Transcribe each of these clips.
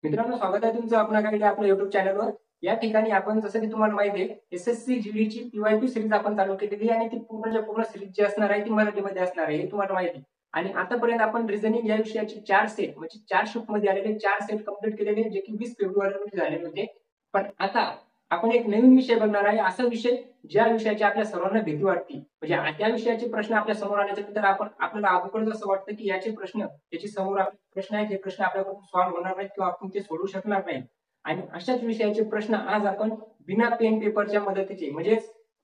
मित्रांनो, स्वागत आहे तुमचं आपल्या युट्यूब चॅनलवर. या ठिकाणी आपण जसं की तुम्हाला माहिती आहे, एसएससी जीडीची पीवायक्यू सिरीज आपण चालू केलेली आहे आणि ती पूर्ण सिरीज जी असणार आहे ती मराठीमध्ये असणार आहे, हे तुम्हाला माहिती आहे. आणि आतापर्यंत आपण रिझनिंग या विषयाचे 4 सेट म्हणजे 4 शिफ्टमध्ये आलेले 4 सेट कंप्लीट केलेले, जे की 20 फेब्रुवारी रोजी झालेले होते. पण आता आपण एक नवीन विषय बघणार आहे, असा विषय ज्या विषयाची आपल्या सर्वांना भीती वाटते. म्हणजे त्या विषयाचे प्रश्न आपल्या समोर आल्याच्या नंतर आपल्याला अगोदरच असं वाटतं की याचे प्रश्न, याची समोर प्रश्न आहेत, हे प्रश्न आपल्याकडून सॉल्व्ह होणार नाहीत किंवा आपण ते सोडवू शकणार नाही. आणि अशाच विषयाचे प्रश्न आज आपण बिना पेन पेपरच्या मदतीचे म्हणजे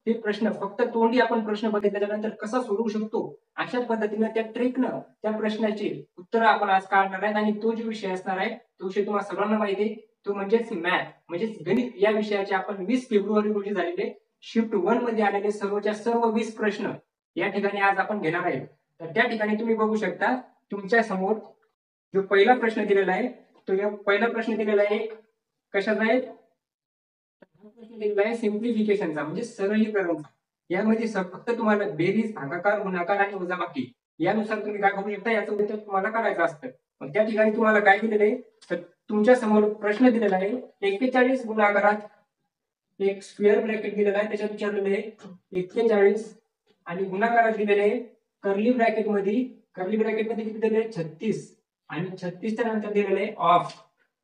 ते प्रश्न फक्त तोंडी आपण प्रश्न बघितल्यानंतर कसा सोडवू शकतो, अशाच पद्धतीने त्या ट्रिकनं त्या प्रश्नाची उत्तर आपण आज काढणार आहेत. आणि तो जो विषय असणार आहे तो विषय तुम्हाला सर्वांना माहिती आहे, तो म्हणजेच मॅथ म्हणजेच गणित या विषयाचे आपण 20 फेब्रुवारी रोजी झालेले शिफ्ट 1 मध्ये आलेले सर्वच्या सर्व 20 प्रश्न या ठिकाणी आज आपण घेणार आहे. तर त्या ठिकाणी तुम्ही बघू शकता तुमच्या समोर जो पहिला प्रश्न दिलेला आहे, तो या पहिला प्रश्न दिलेला आहे कशाचा आहे, प्रश्न दिलेला आहे सिम्प्लिफिकेशनचा म्हणजे सरलीकरणचा. यामध्ये फक्त तुम्हाला बेरीज, भागाकार, गुणाकार आणि वजाबाकी यानुसार तुम्ही काय करू शकता, याचं उत्तर तुम्हाला काढायचं असतं. मग त्या ठिकाणी तुम्हाला काय दिलेलं आहे, तर तुमच्या समोर प्रश्न दिलेला आहे 41 गुणाकारात एक स्क्वेअर ब्रॅकेट दिलेला आहे, त्याच्यात विचारलेले आहे 41 आणि गुणाकारात दिलेले आहे कर्ली ब्रॅकेट मध्ये किती दिलेले आहे 36 आणि 36च्या नंतर दिलेले आहे ऑफ.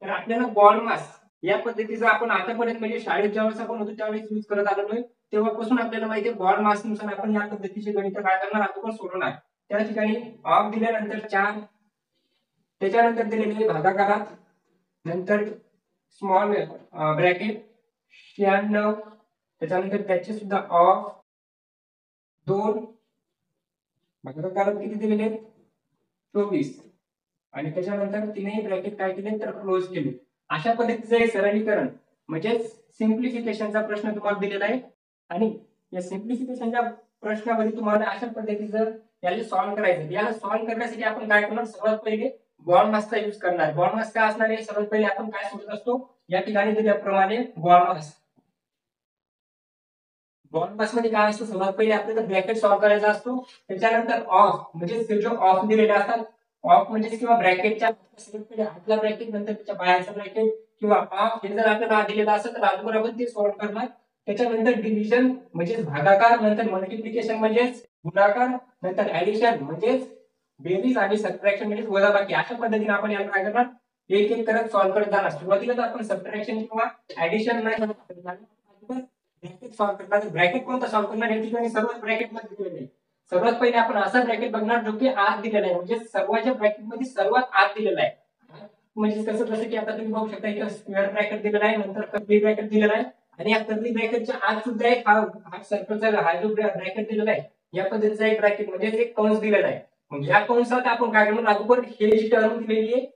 तर आपल्याला बॉड मास या पद्धतीचा आपण आतापर्यंत म्हणजे शाळेत ज्यावेळेस आपण होतो त्यावेळेस यूज करत आलेलो आहे, तेव्हापासून आपल्याला माहिती आहे बॉड मास नुसार आपण या पद्धतीचे गणित काय करणार, आपण सोडवणार. त्या ठिकाणी ऑफ दिल्यानंतर 4, त्याच्यानंतर दिलेले भागाकारात, नंतर स्मॉल ब्रॅकेट 96, त्याच्यानंतर त्याचे सुद्धा ऑफ 2, भागाकारात किती दिलेले 24 आणि त्याच्यानंतर तीनही ब्रॅकेट काय केले तर क्लोज केले. अशा पद्धतीचं हे सरलीकरण म्हणजे सिम्प्लिफिकेशनचा प्रश्न तुम्हाला दिलेला आहे. आणि या सिम्प्लिफिकेशनच्या प्रश्नामध्ये तुम्हाला अशा पद्धतीचं याला सॉल्व्ह करायचं. याला सॉल्व्ह करण्यासाठी आपण काय करणार, सर्वात पहिले बॉड मासचा यूज करणार. बॉड मास काय असणार आहे, सर्वात पहिले आपण काय सोडत असतो, या ठिकाणी दिल्याप्रमाणे बॉड मास मध्ये काय असतो, सर्वात पहिले आपल्याला ब्रॅकेट सॉल्व्ह करायचा असतो. त्याच्यानंतर ऑफ म्हणजे जो ऑफ दिलेले असतात, ऑफ म्हणजे किंवा ब्रॅकेटच्या आतला ब्रॅकेट नंतर त्याच्या बाहेरचा ब्रॅकेट किंवा ऑफ हे जर आपल्याला दिलेला असेल तर अगोदर आपण ते सॉल्व्ह करणार. त्याच्यानंतर डिव्हिजन म्हणजे भागाकार, नंतर मल्टिप्लिकेशन म्हणजे गुणाकार, नंतर ऍडिशन म्हणजे बेरीज आणि सबट्रॅक्शन म्हणजे वजाबाकी. अशा पद्धतीने आपण याला काय करणार, एक एक करत सॉल्व्ह करत जाणार. सुरुवातीला आपण सबट्रॅक्शन किंवा ऍडिशन नाही ब्रॅकेट सॉल्व्ह करणार. ब्रॅकेट कोणता सॉल्व्ह करणार, या ठिकाणी सर्वच ब्रॅकेट मध्ये दिलेले आहे. सर्वात पहिले आपण असा ब्रॅकेट बघणार जो की आत दिलेला आहे, म्हणजे सर्वांच्या ब्रॅकेट मध्ये सर्वात आत दिलेला आहे. म्हणजे जसं की आता तुम्ही बघू शकता इथे स्क्वेअर ब्रॅकेट दिलेला आहे, नंतर कर्ली ब्रॅकेट दिलेला आहे आणि या कर्ली ब्रॅकेटच्या आत सुद्धा एक हा सर्कलचा हा जो ब्रॅकेट दिलेला आहे, या पद्धतीचा एक ब्रॅकेट म्हणजे एक कंस दिलेला आहे. मग या कंसात आपण काय करणार, अगोदर हे जी टर्म दिलेली आहे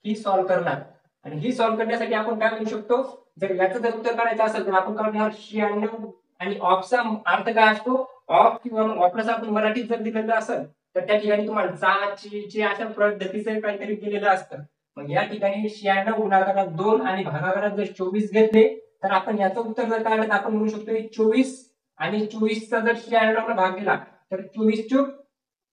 ही सॉल्व्ह करणार. आणि ही सॉल्व्ह करण्यासाठी आपण काय करू शकतो, जर याचं जर उत्तर काढायचं असेल तर आपण करणार 96 आणि ऑफचा अर्थ काय असतो, ऑफ किंवा ऑफला आपण मराठीत जर दिलेलं असेल तर त्या ठिकाणी तुम्हाला ची अशा पद्धतीचं काहीतरी दिलेलं असतं. मग या ठिकाणी 96 गुणाकारात 2 आणि भागाकारात जर 24 घेतले तर आपण याचं उत्तर जर काढलं तर आपण म्हणू शकतो 24 आणि 24चा जर 96 ने भाग दिला तर 24 चूक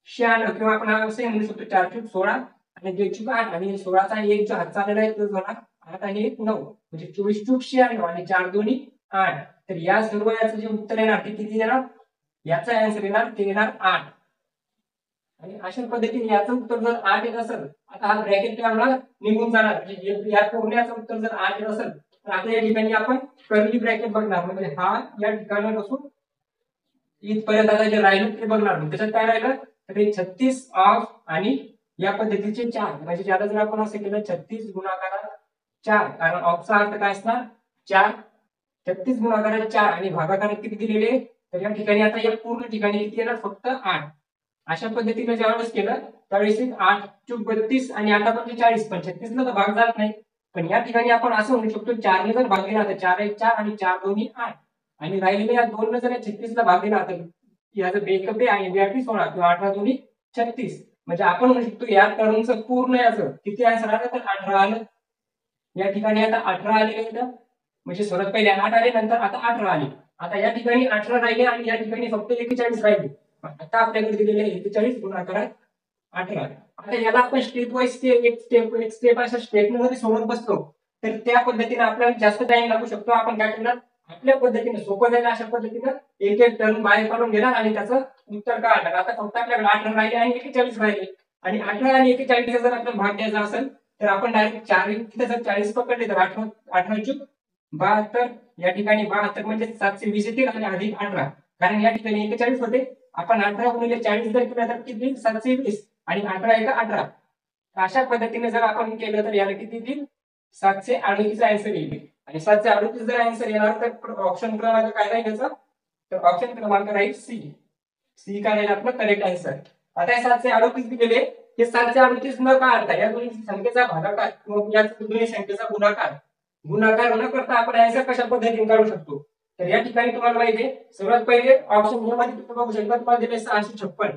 96 किंवा आपण असं म्हणू शकतो 4 चूक 16 आणि 2 चूक 8 आणि 16चा 1 जो हातचा आलेला आहे तो झाला 8 आणि 1 9 म्हणजे 24 चूक 96 आणि 4 दोन्ही 8. तर या सर्व याचं जे उत्तर येणार ते किती येणार, याचा आन्सर येणार ते येणार 8. आणि अशा पद्धतीने याचं उत्तर जर 8 येत असेल, आता हा ब्रॅकेट आपला निघून जाणार, म्हणजे या पूर्णाचं उत्तर जर 8 येत असेल तर आता या ठिकाणी आपण कर्ली ब्रॅकेट बघणार. म्हणजे हा या ठिकाणापासून इथपर्यंत आता जे राहिलं ते बघणार. त्याच्यात काय राहिलं तर 36 ऑफ आणि या पद्धतीचे 4 म्हणजे ज्याला जर आपण असं केलं 36 गुणाकारात 4, कारण ऑफचा अर्थ काय असणार 4, 36 गुणाकारात 4 आणि भागाकारात किती दिलेले, तर या ठिकाणी आता या पूर्ण ठिकाणी किती येणार फक्त 8. अशा पद्धतीने ज्यावेळेस केलं त्यावेळेस 8 चूक 32 आणि आता पण 40, पण 36 ला तर भाग जात नाही. पण या ठिकाणी आपण असं म्हणू शकतो 4 ने जर भाग दिला तर 4 1 4 आणि 4 दोन्ही 8 आणि राहिलेल्या या 2 ने जर 36 ला भाग दिला तर याचं बेकअप आहे आणि बेअटी 16 किंवा 18 दोन्ही 36. म्हणजे आपण म्हणू शकतो या टर्मचं पूर्ण याचं किती आन्सर आलं तर 18 आलं. या ठिकाणी आता 18 आले म्हणजे सर्वात पहिले 8 आले, नंतर आता 18 आले. आता या ठिकाणी 18 राहिले आणि या ठिकाणी फक्त 41 राहिले. आता आपल्याकडे दिलेले 41 गुणाकारात 18. आता याला आपण स्टेप वाईज एक स्टेप अशा स्टेप मध्ये सोडत बसतो तर त्या पद्धतीने आपल्याला जास्त टाइम लागू शकतो. आपण काय करणार, आपल्या पद्धतीने सोपं जाईल अशा पद्धतीनं एक एक टर्म बाहेर काढून घेणार आणि त्याचं उत्तर काढणार. आता फक्त आपल्याकडे 18 राहिले आणि 41 राहिले, आणि 18 आणि 41 जर आपल्याला भाग द्यायचा असेल तर आपण डायरेक्ट 4 तिथे जर 40 पकडले तर 18 72, या ठिकाणी 72 म्हणजे 720 येतील आणि अधिक 18, कारण या ठिकाणी 41 होते. आपण 18 गुणिले 40 जर केलं तर किती, 720, आणि 18 एक 18. अशा पद्धतीने जर आपण केलं तर याला किती येईल, 738 आन्सर येईल. आणि 738 जर आन्सर येणार तर ऑप्शन क्रमांक काय राहील याचा, तर ऑप्शन क्रमांक राहील सी. सी काय राहील आपलं करेक्ट आन्सर. आता 738 दिलेले, हे 738 न काढता या दोन्ही संख्येचा भागाकार किंवा या दोन्ही संख्येचा गुणाकार न करता आपण आन्सर कशा पद्धतीने काढू शकतो. तर या ठिकाणी तुम्हाला माहिती आहे, सर्वात पहिले ऑप्शन ए मध्ये तुम्ही बघू शकता, तुम्हाला दिले 656,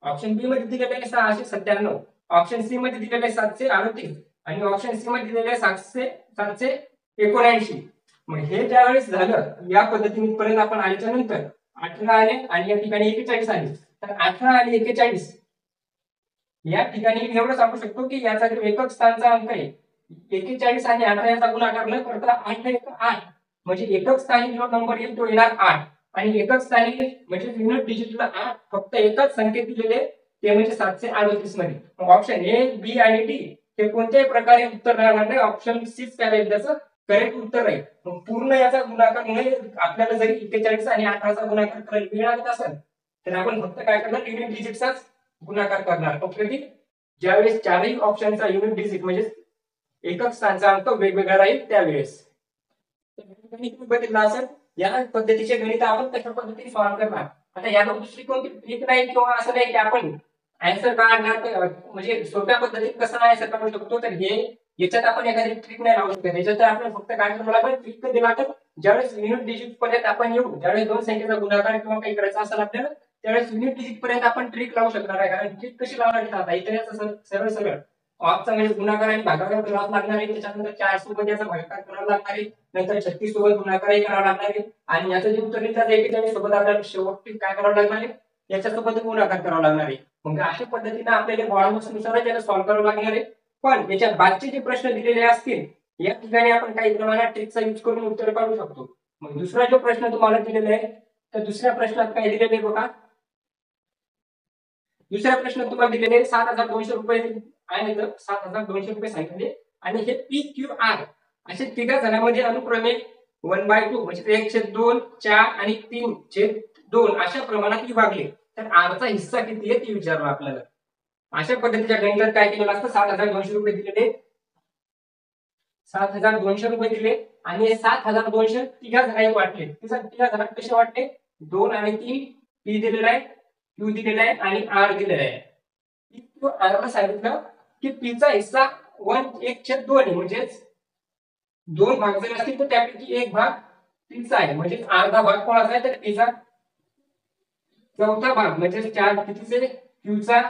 ऑप्शन बी मध्ये दिलेले आहे 697, ऑप्शन सी मध्ये दिलेले आहे 738, आणि ऑप्शन सी मध्ये दिलेले आहे 779. मग हे ज्यावेळेस झालं या पद्धतीने पर्यंत आपण आल्याच्या नंतर 18 आले आणि या ठिकाणी 41 आले. तर 18 आणि 41 या ठिकाणी एवढं सांगू शकतो की याचा जो एकक स्थानचा अंक आहे 41 आणि 18 याचा गुणाकार न करता 8 एक 8, म्हणजे एकक स्थानी जो नंबर येईल तो येणार 8, आणि एकक स्थानी म्हणजे युनिट डिजिटला 8 फक्त एकच संख्येत दिलेले ते म्हणजे 738 मध्ये. ऑप्शन ए, बी आणि डी हे कोणत्याही प्रकारे उत्तर राहणार नाही. ऑप्शन सी काय राहील त्याचं करेक्ट उत्तर आहे. पूर्ण याचा गुणाकार म्हणजे आपल्याला जरी 41 आणि 18 चा गुणाकार करायला वेळ लागत असेल तर आपण फक्त काय करणार, युनिट डिजिटचाच गुणाकार करणार. फक्त ज्यावेळेस चारही ऑप्शनचा युनिट डिजिट म्हणजे एकक स्थानचा अंक वेगवेगळा राहील त्यावेळेस. बघितलं असेल या पद्धतीचे गणित आपण कशा पद्धतीने सॉल्व्ह करणार. आता याला दुसरी कोणती ट्रिक नाही किंवा असं नाही की आपण आन्सर काढणार म्हणजे सोप्या पद्धतीत कसं आन्सर काढू शकतो. तर हे याच्यात आपण एखादी ट्रिक नाही लावू शकत. याच्यात आपल्याला फक्त काय करावं लागेल, ट्रिक कधी लागेल ज्यावेळेस युनिट डिजिट पर्यंत आपण येऊ, ज्यावेळेस दोन संख्येचा गुणाकार किंवा काही करायचा असेल आपल्याला त्यावेळेस युनिट डिजिट पर्यंत आपण ट्रिक लावू शकणार आहे. कारण ट्रिक कशी लावणार आता इथे सरळ सरळ ऑफचा म्हणजे गुणाकार आणि भागाकार करावा लागणार आहे. त्याच्यानंतर 4 सोबत याचा भागाकार करावा लागणार आहे, नंतर 36 सोबत गुणाकारही करावा लागणार आहे, आणि याचं जे उत्तर निघतात 41 सोबत आपल्याला शेवटी काय करावं लागणार आहे, याच्यासोबत गुणाकार करावा लागणार आहे. मग अशा पद्धतीने आपल्याला फॉर्म्युलानुसार त्याला सॉल्व्ह करावं लागणार आहे. पण याच्या बादचे जे प्रश्न दिलेले असतील या ठिकाणी आपण काही प्रमाणात ट्रिकचा यूज करून उत्तर काढू शकतो. मग दुसरा जो प्रश्न तुम्हाला दिलेला आहे तर दुसऱ्या प्रश्नात काय दिलेले आहे बघा. दुसऱ्या प्रश्नात तुम्हाला दिलेले 7200 रुपये आहे, 7200 रुपये सांगितले, आणि हे पी क्यू आर असे तिघा जणांमध्ये अनुक्रमे 1/2 म्हणजे 1/2, 4 आणि 3/2 अशा प्रमाणात विभागले. तर आरचा हिस्सा किती आहे ते विचारलं आपल्याला. अशा पद्धतीच्या गणितात काय केलेलं असतं, 7200 रुपये दिलेले, 7200 रुपये दिले आणि 7200 तिघा जणांनी वाटले. तिघा जणांना कसे वाटले, 2 आणि 3 पी दिलेला आहे, क्यू दिलेला आहे आणि आर दिलेला आहे. आरला सांगितलं की पीचा हिस्सा 1/2 आहे, म्हणजे 2 भाग जर असतील तर त्यापैकी एक भाग पीचा आहे, म्हणजे अर्धा भाग कोणाचा आहे तर पीचा. चौथा भाग म्हणजे 4 कितीचे क्यूचा,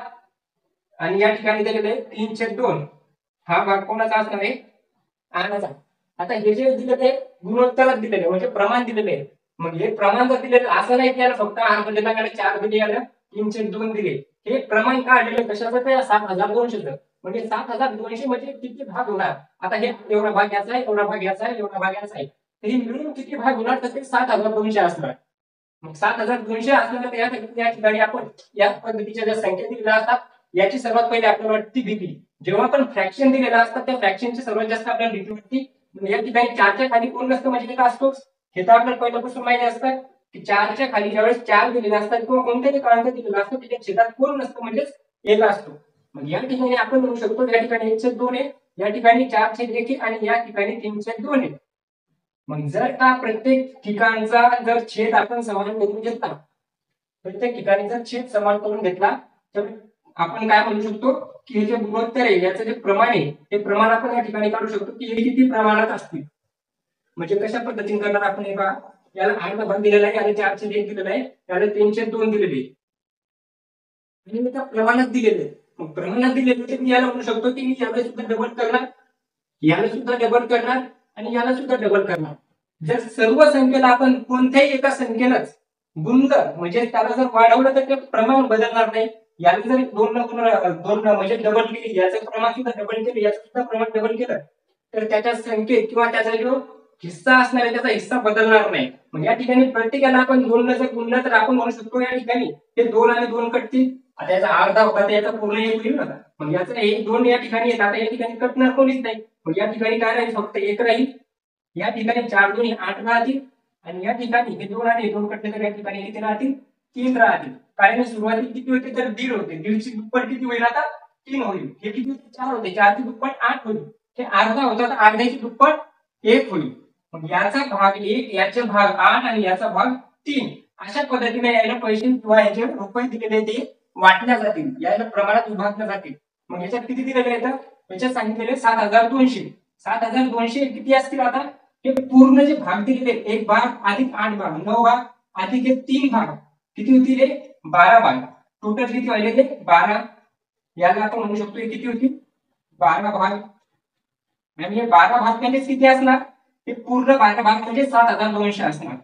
आणि या ठिकाणी दिलेले आहे 3/2 हा भाग कोणाचा असणार आहे, आरचा. आता हे जे दिलेले गुणोत्तरात दिलेले म्हणजे प्रमाण दिलेले, मग हे प्रमाण जर दिलेलं असं नाही की याला फक्त आर दिलेला 4 दिले, याला 3/2 दिले. हे प्रमाण काढलेलं कशाचं ते 7200, म्हणजे 7200 म्हणजे किती भाग होणार. आता हे एवढा भाग याचा आहे, एवढा भाग याचा आहे, एवढा भाग याचा आहे, तर हे मिळून किती भाग होणार तर ते 7200 असणार. मग 7200 असणार तर या ठिकाणी आपण या पद्धतीच्या ज्या संख्या दिलेल्या असतात याची सर्वात पहिले आपल्याला वाटते भीती. जेव्हा आपण फ्रॅक्शन दिलेला असतात त्या फ्रॅक्शनची सर्वात जास्त आपल्याला भीती वाटते. या ठिकाणी 4च्या खाली कोण नसतं म्हणजे काय असतो हे तर आपल्याला पहिल्यापासून माहिती असतं की 4च्या खाली ज्यावेळेस 4 दिलेले असतात किंवा कोणत्याही क्रमांक दिलेला असतो त्याच्या छेदात कोण नसतं म्हणजेच 1 असतो. मग या ठिकाणी आपण म्हणू शकतो या ठिकाणी 1/2 आहे, या ठिकाणी 4/1 आणि या ठिकाणी 3/2 आहे. मग जर का प्रत्येक ठिकाणचा जर छेद आपण समान करून घेतला, प्रत्येक ठिकाणी जर छेद समान करून घेतला तर आपण काय म्हणू शकतो की हे जे गुणोत्तर आहे याचं जे प्रमाण आहे ते प्रमाण आपण या ठिकाणी काढू शकतो की हे किती प्रमाणात असतील. म्हणजे कशा पद्धतीने करणार आपण, हे पहा याला अर्धा भाग दिलेला आहे, याला 4/1 दिलेला आहे, याला 3/2 दिलेले आणि मी त्या प्रमाणात दिलेले. मग प्रमाणात दिलेले तर मी याला म्हणू शकतो की मी याला सुद्धा डबल करणार, याला सुद्धा डबल करणार आणि याला सुद्धा डबल करणार. जर सर्व संख्येला आपण कोणत्याही एका संख्येनंच गुणलं म्हणजे त्याला जर वाढवलं तर ते प्रमाण बदलणार नाही. याला जर 2 म्हणजे डबल केली, याचं प्रमाण सुद्धा डबल केलं, याचं सुद्धा प्रमाण डबल केलं तर त्याच्या संख्येत किंवा त्याचा जो हिस्सा असणार आहे त्याचा हिस्सा बदलणार नाही. मग या ठिकाणी प्रत्येकाला आपण 2 जर गुणलं तर आपण म्हणू शकतो या ठिकाणी हे 2 आणि 2 कटतील. आता याचा अर्धा होता तर याचा पूर्ण 1 होईल ना. मग याचं 1 2 या ठिकाणी येतात. आता या ठिकाणी कटणार कोणीच नाही. मग या ठिकाणी काय राहील फक्त 1 राहील. या ठिकाणी 4 2 8 राहतील आणि या ठिकाणी हे 2 आणि 2 कटले तर या ठिकाणी किती राहतील 3 राहतील. कारण सुरुवातीला किती होते तर 1.5 होते. 1.5 ची दुप्पट किती होईल आता 3 होईल. हे किती होते 4 होते. 4 ची दुप्पट 8 होईल. हे अर्धा होता तर अर्ध्याची दुप्पट 1 होईल. मग याचा भाग 1 याचा भाग 8 आणि याचा भाग 3 अशा पद्धतीने याला पैसे किंवा याचे रुपये दिलेले ते वाटल्या जातील. याला प्रमाणात विभागल्या जातील. मग याच्यात किती दिलेले आहेत याच्यात सांगितलेले 7200. 7200 किती असतील आता हे पूर्ण जे भाग दिलेले 1 भाग अधिक 8 भाग 9 भाग अधिक हे 3 भाग किती होतील 12 भाग. टोटल किती व्हायले ते 12. याला आपण म्हणू शकतो किती होतील 12 भाग. आणि हे 12 भाग म्हणजे किती असणार हे पूर्ण 12 भाग म्हणजे 7200 असणार.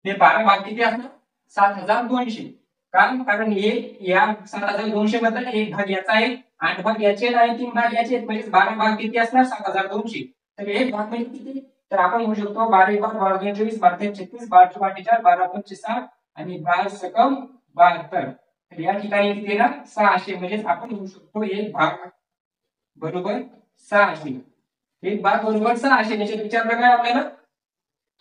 हे 12 भाग किती असणार 7200. कारण हे या 7200 मधला 1 भाग याचा आहे 8 भाग याचे आणि 3 भाग याचे म्हणजे 12 भाग किती असणार 7200. तर 1 भाग म्हणजे किती तर आपण म्हणू शकतो 12 भाग 12 24 12 36 12 44 12 55 आणि 12 सकम 72. तर या ठिकाणी किती ना 600 म्हणजे आपण म्हणू शकतो 1 भाग बरोबर 600. 1 भाग बरोबर 600 म्हणजे विचारलं काय आपल्याला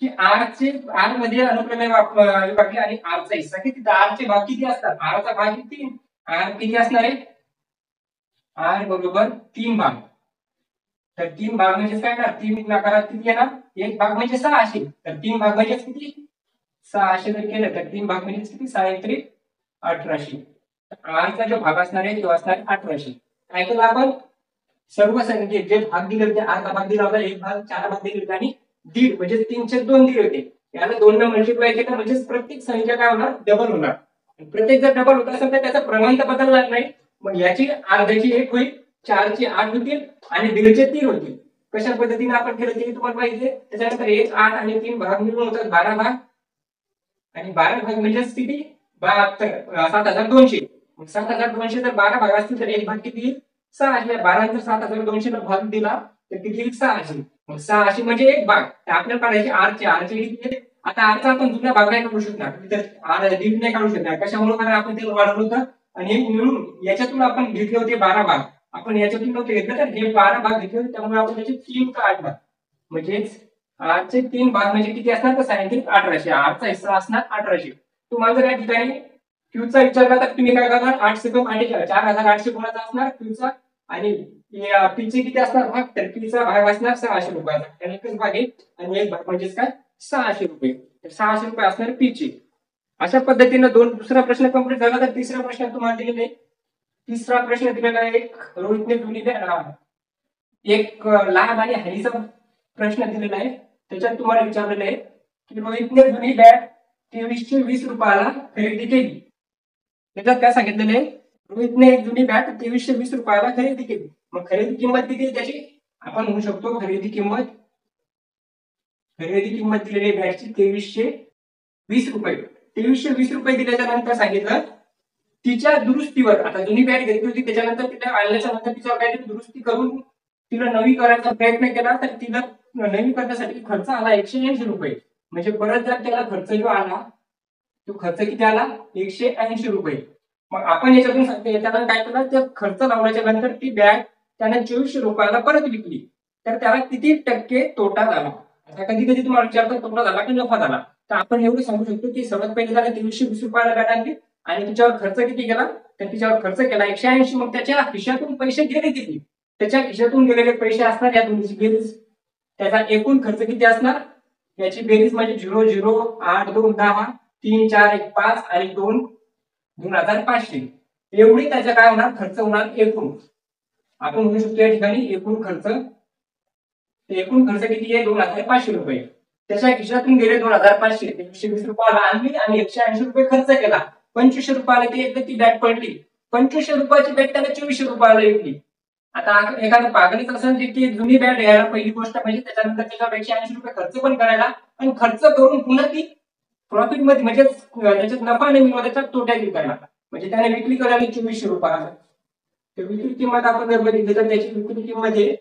की आर मध्ये अनुक्रमे विभागले आणि आरचा हिस्सा किती आरचे भाग किती असतात आरचा भाग किती आर किती असणार आहे आर बरोबर 3 भाग. तर 3 भाग म्हणजे काय ना 3 नकारात किती येणार 1 भाग म्हणजे 600 तर 3 भाग म्हणजे किती 600 जर केलं तर 3 भाग म्हणजे किती 6 3 1800. आरचा जो भाग असणार आहे तो असणार 1800. काय केलं आपण सर्व संख्येत जे भाग दिले होते अर्धा भाग दिला होता 1 भाग 4 भाग दिले होते आणि 1.5 म्हणजे 3/2 दिले होते. याला 2 ने मल्टिप्लाय केलं म्हणजे प्रत्येक संख्या काय होणार डबल होणार. प्रत्येक जर डबल होत असेल तर त्याचा क्रमांक बदलणार नाही. मग याची अर्ध्याची 1 होईल 4 ची 8 होतील आणि 1.5 चे 3 होतील. कशा पद्धतीने आपण केलं ते तुम्हाला माहिती आहे. त्याच्यानंतर 1 8 आणि 3 भाग मिळून होतात 12 भाग आणि 12 भाग म्हणजे किती 7200. मग 7200 जर 12 भाग असतील तर 1 भाग किती 600. 12 जर 7200 ला भाग दिला तर किती 600. मग 600 म्हणजे 1 भाग. आपल्याला काढायचे आरचे किती आता आरचा आपण जुन्या भाग नाही काढू शकणार तर आर दीड नाही काढू शकणार कशामुळे कारण आपण ते वाढवलं होतं आणि मिळून याच्यातून आपण घेतले होते 12 भाग. आपण याच्यातून नव्हते घेतले तर हे 12 भाग घेतले होते त्यामुळे आपण त्याचे 3 का 8 भाग म्हणजे आरचे 3 भाग म्हणजे किती असणार तर 1800. आरचा हिस्सा असणार 1800. तुम्हाला जर या ठिकाणी क्यूचा विचारला तर तुम्ही काय करणार 8 सेकंद आणि 4800 कोणाचा असणार क्यूचा आणि पीचे किती असणार भाग तर पीचा भाग असणार 600 रुपयाचा. त्याने एकच भाग आहे आणि एक भाग म्हणजे काय 600 रुपये. तर 600 रुपये असणार पीचे. अशा पद्धतीने दुसरा प्रश्न कंप्लीट झाला. तर तिसरा प्रश्न तुम्हाला दिलेला आहे. तिसरा प्रश्न दिलेला आहे रोहितने दिलेला एक लाभ आणि हानीचा प्रश्न दिलेला आहे. त्याच्यात तुम्हाला विचारलेलं आहे की रोहितने जुनी बॅट 2320 रुपयाला खरेदी केली. त्याच्यात काय सांगितलेलं आहे रोहितने एक जुनी बॅट 2320 रुपयाला खरेदी केली. मग खरेदी किंमत किती आहे त्याची आपण म्हणू शकतो खरेदी किंमत दिलेली बॅटची 2320 रुपये. 2320 रुपये दिल्याच्या नंतर सांगितलं तिच्या दुरुस्तीवर आता जुनी बॅट घेतली होती त्याच्यानंतर तिला आणल्याच्या नंतर तिच्या बॅट दुरुस्ती करून तिला नवी करायचा प्रयत्न केला तर तिला नवी करण्यासाठी खर्च आला 180 रुपये. म्हणजे परत जर त्याला खर्च जो आला तो खर्च किती आला 180 रुपये. मग आपण याच्यातून सांगतो त्याला काय केलं त्या खर्च लावल्याच्या नंतर ती बॅग त्याने 2400 रुपयाला परत विकली तर त्याला किती टक्के तोटा झाला. आता कधी कधी तुम्हाला विचारतात तोटा झाला की नफा झाला तर आपण एवढं सांगू शकतो की सर्वात पहिले त्याला 2320 रुपयाला बॅग आणली आणि तिच्यावर खर्च किती केला तर तिच्यावर खर्च केला 180. मग त्याच्या खिशातून पैसे गेले किती त्याच्या खिशातून गेलेले पैसे असणार या दोन्हीची बेरीज त्याचा एकूण खर्च किती असणार याची बेरीज म्हणजे 0 0 8 2 10 3 4 1 5 आणि 2 2500 एवढी त्याचा काय होणार खर्च होणार एकूण. आपण म्हणू शकतो या ठिकाणी एकूण खर्च किती आहे 2500 रुपये. त्याच्या खिशातून गेले 2500 120 रुपयाला आणली आणि 180 रुपये खर्च केला. 2500 रुपयाला ती एकदा ती बॅट पडली 2500 रुपयाची बॅट त्याला 2400 रुपयाला विकली. आता एखादा पागणीच असेल की जुनी बॅट घ्यायला पहिली गोष्ट म्हणजे त्याच्यानंतर त्याच्यावर 180 रुपये खर्च पण करायला आणि खर्च करून पुन्हा ती प्रॉफिट मध्ये म्हणजे त्याच्यात नफा नाही मिळवा त्याच्यात तोट्यात विकायला म्हणजे त्याने विक्री करायला 2400 रुपयाला. तर विक्री किंमत आपण जर बघितली तर त्याची विक्री किंमत आहे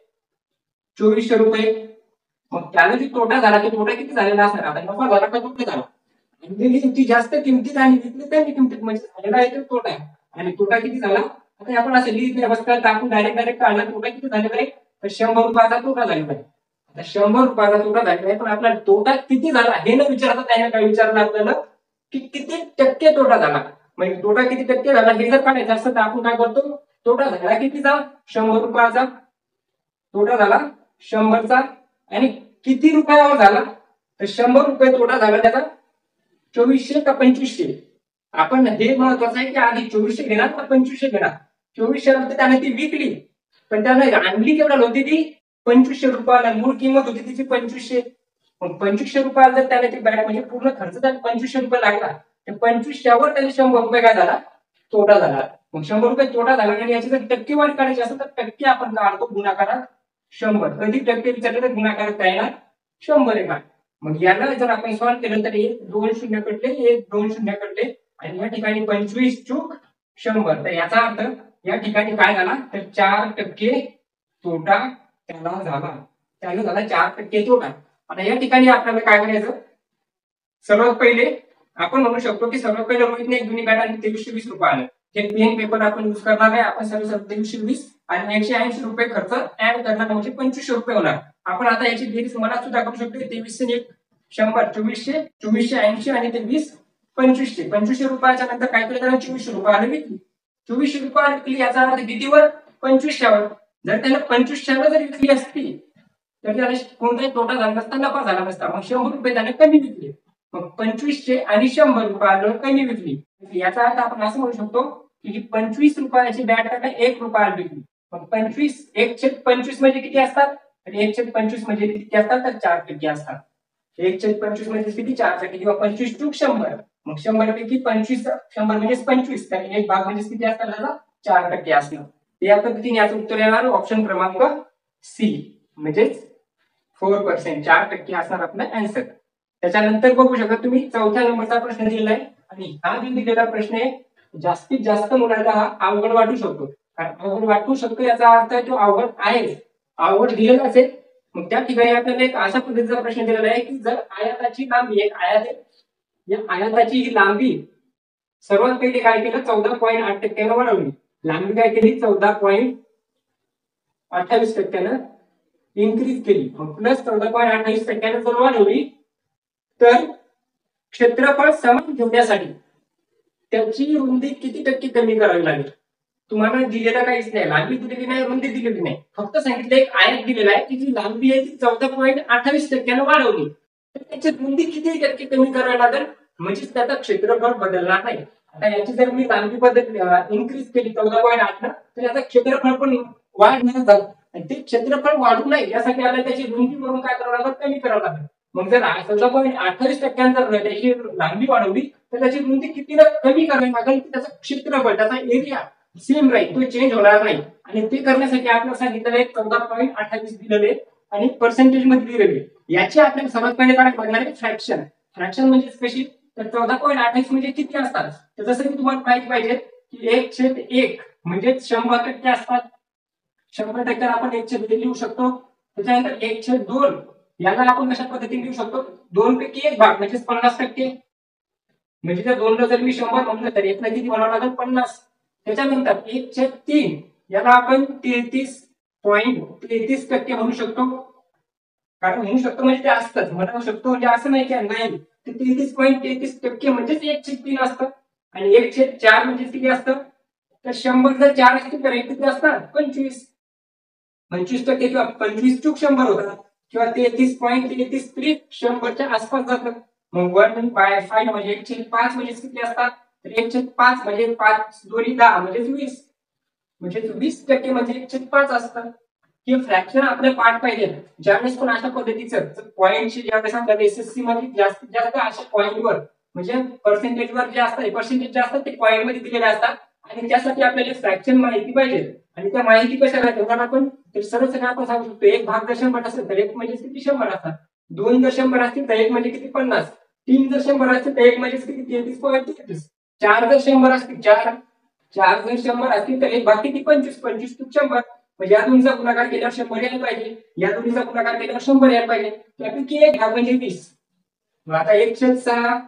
₹2400. मग त्याला जो तोटा झाला तो तोटा किती झालेला असणार, आता नफा झाला का तोटा झाला, आणि ती जास्त किमतीत आणि विकली कमी किमतीत, म्हणजे झालेला आहे तो तोटा आहे. आणि तोटा किती झाला, आता आपण असं लिहित नाही बस तर आपण डायरेक्ट काढला, तोटा किती झालेला आहे तर ₹100 तोटा झालेला आहे. आता ₹100 तोटा झालेला आहे, पण आपला तोटा किती झाला हे न विचारता त्याने काय विचारलं आपल्याला की किती टक्के तोटा झाला. म्हणजे तोटा किती टक्के झाला हे जर काढायचं असतं तर आपण काय करतो, तोटा झाला कितीचा, ₹100 तोटा झाला 100चा, आणि किती रुपयावर झाला तर ₹100 तोटा झाला त्याचा, 2400 का 2500. आपण हे महत्वाचं आहे की आधी 2400 घेणार का 2500 घेणार. 2400 नंतर त्याने ती विकली, पण त्याने आणली केवढ्याला होती ती ₹2500, मूळ किंमत होती तिची 2500. मग ₹2500 जर त्याने ती बॅट म्हणजे पूर्ण खर्च त्याला ₹2500 लागला, तर 2500वर त्याने ₹100 काय झाला, तोटा झाला. मग ₹100 तोटा झाला, आणि याची जर टक्केवारी काढायची असेल तर टक्के आपण काढतो गुणाकारात 100. अधिक टक्के विचारले तर गुणाकारात काय येणार, 100 येणार. मग याला जर आपण सॉल्व्ह केलं तर 1 2 0 कटले, 1 2 0 कटले, आणि या ठिकाणी 25 चूक 100. तर याचा अर्थ या ठिकाणी काय झाला तर 4% तोटा त्याला झाला, त्याला झाला 4% तोटा. आता या ठिकाणी आपल्याला काय करायचं, सर्वात पहिले आपण म्हणू शकतो की सर्वात पहिले रोहितने एक जुनी बॅट आणि ₹2320 आलं. हे पेन पेपर आपण युज करणार आहे. आपण सर्व 2320 आणि ₹180 खर्च ऍड करणार, म्हणजे ₹2500 होणार. आपण आता याची बेरीज मला सुद्धा करू शकतो. 23 ने 100 2400, 2480 आणि ते 20 2500. ₹2500 नंतर काय केलं तर ₹2400 आले विकली. ₹2400 विकली याचा अर्थ कितीवर, 2500वर. जर त्याला 2500ला जर विकली असती तर त्याला कोणताही तोटा झाला नसता, नफा झाला नसता. मग ₹100 त्याने कमी विकले. मग 2500 आणि ₹100 कमी विकली. याचा अर्थ आपण असं म्हणू शकतो की ₹25 बॅट त्याने ₹1 विकली. मग 25 1/25 म्हणजे किती असतात, तर 1/25 म्हणजे किती असतात तर 4% असतात. 1/25 म्हणजे किती, 4%, किंवा 25 चूक 100. मग 100 पैकी 25 100 म्हणजे 25, तर एक भाग म्हणजे किती असतात त्याचा 4% असणार. या पद्धतीने याचं उत्तर येणार ऑप्शन क्रमांक सी, म्हणजे 4%, 4% असणार आपला आन्सर. त्याच्यानंतर बघू शकता तुम्ही चौथ्या नंबरचा प्रश्न दिलेला आहे, आणि हा जो दिलेला प्रश्न आहे जास्तीत जास्त मुलांना हा अवघड वाटू शकतो. कारण अवघड वाटू शकतो याचा अर्थ तो अवघड आहे, अवघड दिलेला असेल. मग त्या ठिकाणी आपल्याला एक अशा पद्धतीचा प्रश्न दिलेला आहे की जर आयताची लांबी, एक आयत आहे, या आयताची ही लांबी सर्वात पहिले काय केलं 14.8% वाढवली. लांबी काय केली 14.28% इन्क्रीज केली. प्लस 14.28% जर वाढवली तर क्षेत्रफळ समान ठेवण्यासाठी त्याची रुंदी किती टक्के कमी करावी लागेल. तुम्हाला दिलेलं काहीच नाही, लांबी दिलेली नाही, रुंदी दिलेली नाही, फक्त सांगितलं एक आयत दिलेला आहे की जी लांबी आहे ती 14.28% वाढवली, तर त्याची रुंदी किती टक्के कमी करावी लागेल, म्हणजे त्याचा क्षेत्रफळ बदलणार नाही. आता याची जर मी लांबी इन्क्रीज केली 14.8 तर याचा क्षेत्रफळ पण वाढणार झालं, आणि ते क्षेत्रफळ वाढू नये यासाठी आपल्याला त्याची रुंदी वरून काय करावं लागेल, कमी करावं लागेल. मग जर 14.28% जर त्याची लांबी वाढवली तर त्याची रुंदी किती कमी करावी लागेल, त्याचा क्षेत्रफळ, त्याचा एरिया सेम राहील, तो चेंज होणार नाही. आणि ते करण्यासाठी आपल्याला सांगितलेलं आहे 14.28 दिलेले आणि पर्सेंटेज मध्ये दिलेले. याची आपल्याला सर्वात पहिले काय बघणार आहे फ्रॅक्शन. फ्रॅक्शन म्हणजे कशी, तर 14.28 म्हणजे किती असतात, तर जसं की तुम्हाला माहिती पाहिजे की 1/1 म्हणजे 100% असतात. 100% आपण 1/2 लिहू शकतो. त्याच्यानंतर 1/2 याला आपण कशा पद्धतीने लिहू शकतो, 2 पैकी 1 भाग म्हणजे 50%. म्हणजे जर 2 जर मी 100 म्हणलं तर 1 किती म्हणावं लागेल 50. त्याच्यानंतर 1/3 याला आपण 33.33% म्हणू शकतो. कारण म्हणू शकतो म्हणजे ते असतंच, म्हणू शकतो म्हणजे असं नाही की नाही, ते 33.33% म्हणजेच 1/3 असतं. आणि 1/4 म्हणजे किती असतं, तर 100 जर 4 असतील तर किती असतात 25. 25% किंवा 25 चूक 100 होतात, किंवा 33.33 100च्या आसपास जातात. मग 1/5 म्हणजे 1/5 म्हणजे किती असतात, तर 1/5 म्हणजे 5 2 10 म्हणजे 20, म्हणजे 20% म्हणजे 1/5 असतात. हे फ्रॅक्शन आपले पाठ पाहिजे. ज्यावेळेस पण अशा पद्धतीचं पॉईंटची ज्यावेळेस आपल्याला एसएससी मध्ये जास्तीत जास्त अशा पॉईंटवर म्हणजे पर्सेंटेजवर जे असतात, पर्सेंटेज जे असतात ते पॉईंट मध्ये दिलेले असतात, आणि त्यासाठी आपल्याला फ्रॅक्शन माहिती पाहिजे. आणि त्या माहिती कशाला ठेवणार आपण, तर सरळ आपण सांगू शकतो 1 भाग जर 100 असेल तर 1 म्हणजे किती 100 असतात, 2 जर 100 असतील तर 1 म्हणजे किती 50, 3 जर 100 असतील तर 1 म्हणजे किती 33.33, 4 जर 100 असतील 4 जर 100 असतील तर 1 भाग किती 25, 25 चूक 100, म्हणजे या दोन्हीचा गुणाकार केल्यावर 100 यायला पाहिजे, या दोन्हीचा गुणाकार केल्यावर 100 यायला पाहिजे, त्यापैकी एक भाग म्हणजे 20. मग आता 1/6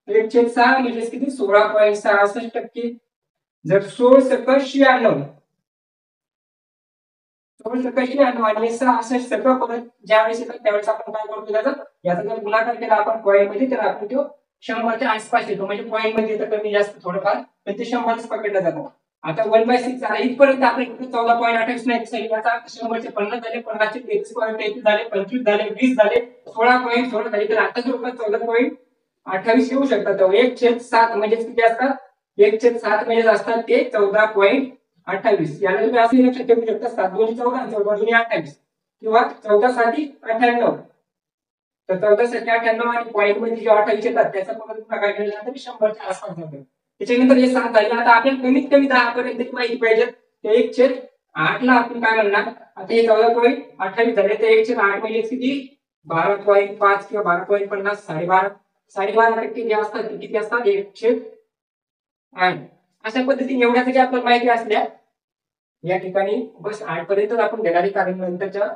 1/6 म्हणजे किती 16.66%. जर 16 कशी आणि 66 परत ज्यावेळेस येतात त्यावेळेस आपण काय करतो याचा जर गुणाकार केला आपण पॉईंट मध्ये तर आपण तो 100च्या आसपास येतो, म्हणजे पॉईंट मध्ये येतं कमी जास्त थोडंफार, पण ते 100च पकडलं जातं. आता 1/6 झाला इथपर्यंत आपण 14.28 नाही, याचा अर्थ 100चे 50 झाले, 50चे 33.33 झाले, 25 झाले, 20 झाले, 16.16 झाले, तर आता जवळपास 14.28 येऊ शकतात. 1/7 म्हणजे किती असतात, 1/7 म्हणजे असतात ते 14.28. याला तुम्ही असं लक्षात ठेवू शकता 7 2 14 14 2 28 किंवा 14 7 98. तर 14 7 98 आणि पॉईंट मध्ये जे 28 येतात त्याचा परत प्रकार केला तर 100च्या आसपास जातो. त्याच्यानंतर हे 7 झाले. आता आपल्याला कमीत कमी 10 पर्यंत माहिती पाहिजे, ते 1/8 ला आपण काय म्हणणार, आता हे 14.28 झाले तर 1/8 म्हणजे किती 12.5 किंवा 12.50 12.5% जे असतात ते किती असतात 1/8. अशा पद्धतीने एवढ्यासाठी आपल्याला माहिती असल्या या ठिकाणी बस 8 पर्यंत आपण घेणार आहे, कारण नंतरच्या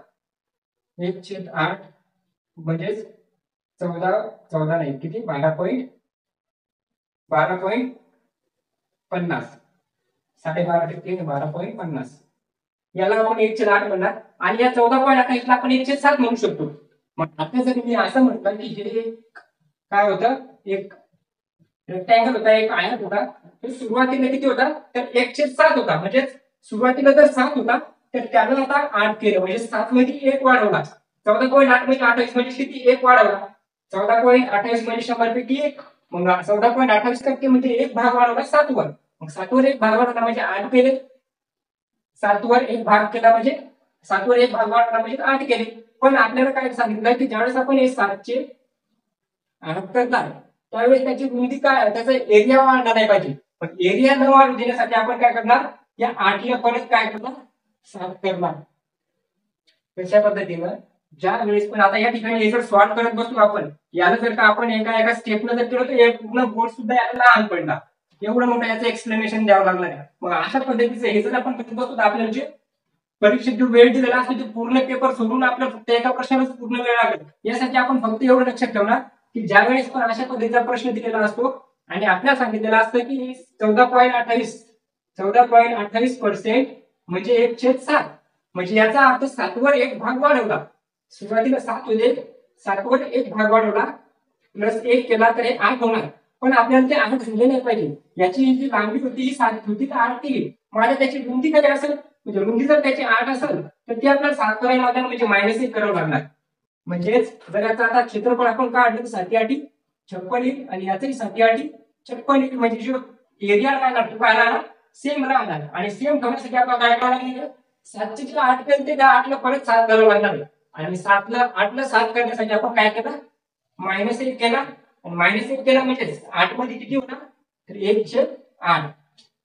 1/8 म्हणजेच 14 नाही किती 12.50 12.50% 12.50 याला आपण 1/8 म्हणणार, आणि या 14.28 ला आपण 1/7 म्हणू शकतो. मग आता जर मी असं म्हटलं की हे काय होतं, एक रेक्टँगल होता, एक आयत होता, तो सुरुवातीला किती होता तर 1/7 होता, म्हणजे सुरुवातीला जर 7 होता तर त्यानं आता 8 केलं, म्हणजे 7 मध्ये 1 वाढवला. 14.8 म्हणजे 28 म्हणजे किती 1 वाढवला, 14.28 म्हणजे 100 पैकी 1. मग 14.28% म्हणजे एक भाग वाढवला 7 वर, मग 7 वर एक भाग वाढवला म्हणजे 8 केले, 7 वर एक भाग केला म्हणजे 7 वर एक भाग वाढवला म्हणजे 8 केले. पण आपल्याला काय सांगितलं की ज्यावेळेस आपण हे 7चे 8 करणार त्यावेळेस त्याची रुंदी काय, त्याचा एरिया वाढला नाही पाहिजे. पण एरिया न वाढू देण्यासाठी आपण काय करणार, या 8 ला परत काय करणार 7 करणार. तशा पद्धतीनं ज्या वेळेस पण आता या ठिकाणी हे जर सॉल्व करत बसलो आपण, याला जर का आपण एका स्टेपनं जर केलं तर एक पूर्ण बोर्ड सुद्धा याला लहान पडला, एवढं मोठं याचं एक्सप्लेनेशन द्यावं लागणार आहे. मग अशा पद्धतीचं हे जर आपण करत बसतो तर आपल्याला जे परीक्षेत जो वेळ दिलेला असतो ते पूर्ण पेपर सोडून आपल्याला फक्त एका प्रश्नालाच पूर्ण वेळ लागेल. यासाठी आपण फक्त एवढं लक्षात ठेवणार की ज्यावेळेस पण अशा पद्धतीचा प्रश्न दिलेला असतो आणि आपल्याला सांगितलेलं असतं की 14.28% म्हणजे 1/7, म्हणजे याचा अर्थ 7 वर एक भाग वाढवला. सुरुवातीला 7 होते, 7 वर एक भाग वाढवला प्लस 1 केला तर हे 8 होणार. पण आपल्याला ते 8 झाले नाही पाहिजे, याची जी लांबी होती ही 7 होती तर 8 केली. माझ्या त्याची रुंदी काय असेल, म्हणजे रुंदी जर त्याची 8 असेल तर ती आपल्याला 7 करायला लागणार, म्हणजे -1 करावं लागणार. म्हणजेच जर याचा आता क्षेत्रफळ आपण काढलं 7 8 56 येईल आणि याचंही 7 8 56 येईल, म्हणजे जो एरिया राहणार तो काय राहणार सेम राहणार. आणि सेम ठेवण्यासाठी आपल्याला काय करावं लागेल, 7 चे जे 8 केले त्या 8 ला परत 7 करावं लागणार, आणि 7 ला 8 ला 7 करण्यासाठी आपण काय केलं -1 केला, आणि -1 केला म्हणजे 8 मध्ये किती होणार तर 1/8,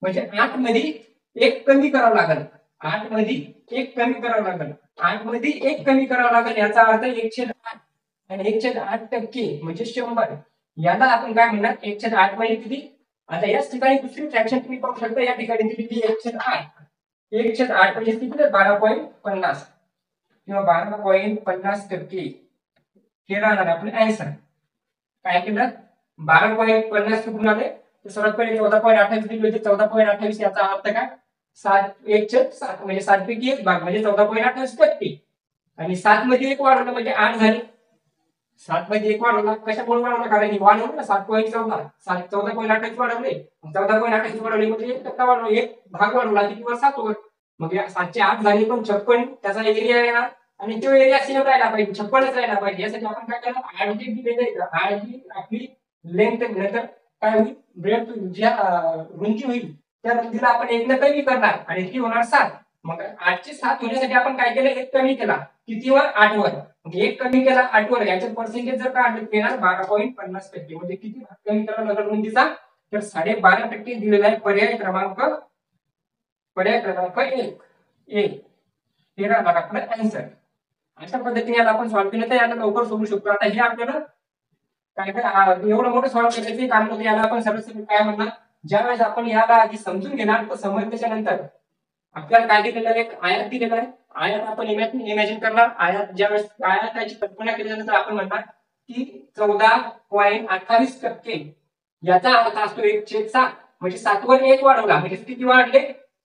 म्हणजे 8 मध्ये 1 कमी करावं लागेल, 8 मध्ये 1 कमी करावं लागेल, 8 मध्ये 1 कमी करावं लागेल, याचा अर्थ 1/8 आणि 1/8% म्हणजे 100. याला आपण काय म्हणणार 1/8 म्हणजे किती. आता याच ठिकाणी दुसरी फ्रॅक्शन तुम्ही पाहू शकता, या ठिकाणी दिलेली 1/8 1/8 म्हणजे किती 12.50 किंवा 12.50% हे राहणार आपलं आन्सर. काय केलं 12.50 कुठून आले तर सर्वात पहिले 14.28 दिली होती, 14.28 याचा अर्थ काय 1/7 म्हणजे 7 पैकी 1 भाग म्हणजे 14.28%, आणि 7 मध्ये 1 वाढवलं म्हणजे 8 झाले. 7 मध्ये 1 वाढवला, कशामुळे वाढवला कारण ही वाढवलं ना 7.14 14.28 वाढवले, 14.28 वाढवले म्हणजे 1% वाढवला, 1 भाग वाढवला किती वर 7 वर, मग या 7चे 8 झाले पण 56 त्याचा एरिया येणार, आणि तो एरिया सेम राहिला पाहिजे 56च राहिला पाहिजे. यासाठी आपण काय करणार 8 जी दिलेली आहे 8 जी आपली लेंथ नंतर काय होईल ब्रेथ ज्या रुंदी होईल त्या रुंदीला आपण 1 न कमी करणार आणि ती होणार 7. मग 8 चे 7 होण्यासाठी आपण काय केलं 1 कमी केला कितीवर 8 वर, म्हणजे 1 कमी केला 8 वर, याचे पर्सेंटेज जर काढलं येणार 12.50%, म्हणजे किती भाग कमी करावा लागेल रुंदीचा तर 12.5% दिलेला आहे. पर्याय क्रमांक 1 हे राहणार आपलं आन्सर. अशा पद्धतीने याला आपण सॉल्व्ह केलं तर याला लवकर सोडू शकतो. आता हे आपल्याला काय काय एवढं मोठं सॉल्व्ह करायचं काम नव्हतं, याला आपण सरळ सरळ काय म्हणणार ज्यावेळेस आपण याला आधी समजून घेणार तर समजल्याच्या नंतर आपल्याला काय दिलेलं आहे, एक आयात दिलेला आहे. आयात आपण इमॅजिन करणार. आयात ज्यावेळेस आयाताची कल्पना केल्यानंतर आपण म्हणणार की 14.28%. याचा अर्थ असतो 1/7. म्हणजे 7 वर 1 वाढवला म्हणजे किती वाढले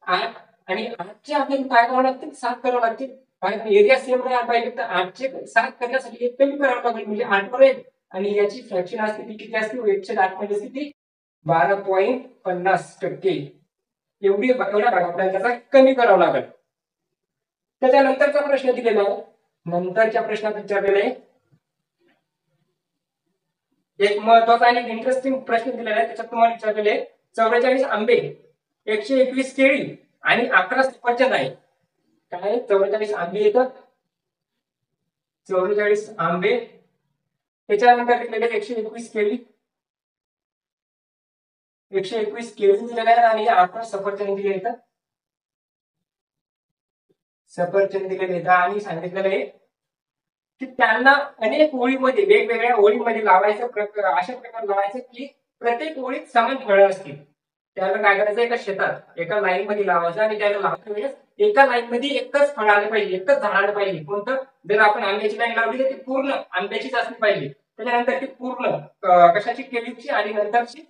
8. आणि 8चे आपल्याला काय करावं लागतील, 7 करावं लागतील. एरिया सेम राहायला पाहिजे तर 8चे 7 करण्यासाठी 1 कमी करावं लागेल म्हणजे 8 वर 1. आणि याची फ्रॅक्शन असते ती किती असते, 1/8 म्हणजे किती 12.50%. एवढ्या भाग आपल्याला त्याचा कमी करावा लागेल. त्याच्यानंतरचा प्रश्न दिलेला आहे. नंतरच्या प्रश्नात विचारलेला आहे एक महत्वाचा आणि इंटरेस्टिंग प्रश्न दिलेला आहे. त्याच्यात तुम्हाला विचारलेले आहे 44 आंबे, 121 केळी आणि 11 सफरचंद आहे. काय 44 आंबे येतात, 44 आंबे, त्याच्यानंतर दिलेले 121 केळी, 121 केळी दिलेले आहेत आणि 11 सफरचंद दिले येतात. सफरचंद दिलेले येतात आणि सांगितलेलं आहे की त्यांना अनेक ओळीमध्ये वेगवेगळ्या ओळीमध्ये लावायचं, अशा प्रकारे लावायचं की प्रत्येक ओळीत समान फळं असतील. त्याला काय करायचं, एका शेतात एका लाईन मध्ये लावायचं आणि त्याला लावता वेळेस एका लाईन मध्ये एकच फळ आलं पाहिजे, एकच झाड आलं पाहिजे. कोणतं, जर आपण आंब्याची लाईन लावली तर ती पूर्ण आंब्याचीच असली पाहिजे. त्याच्यानंतर ती पूर्ण कशाची, केळीची आणि नंतरची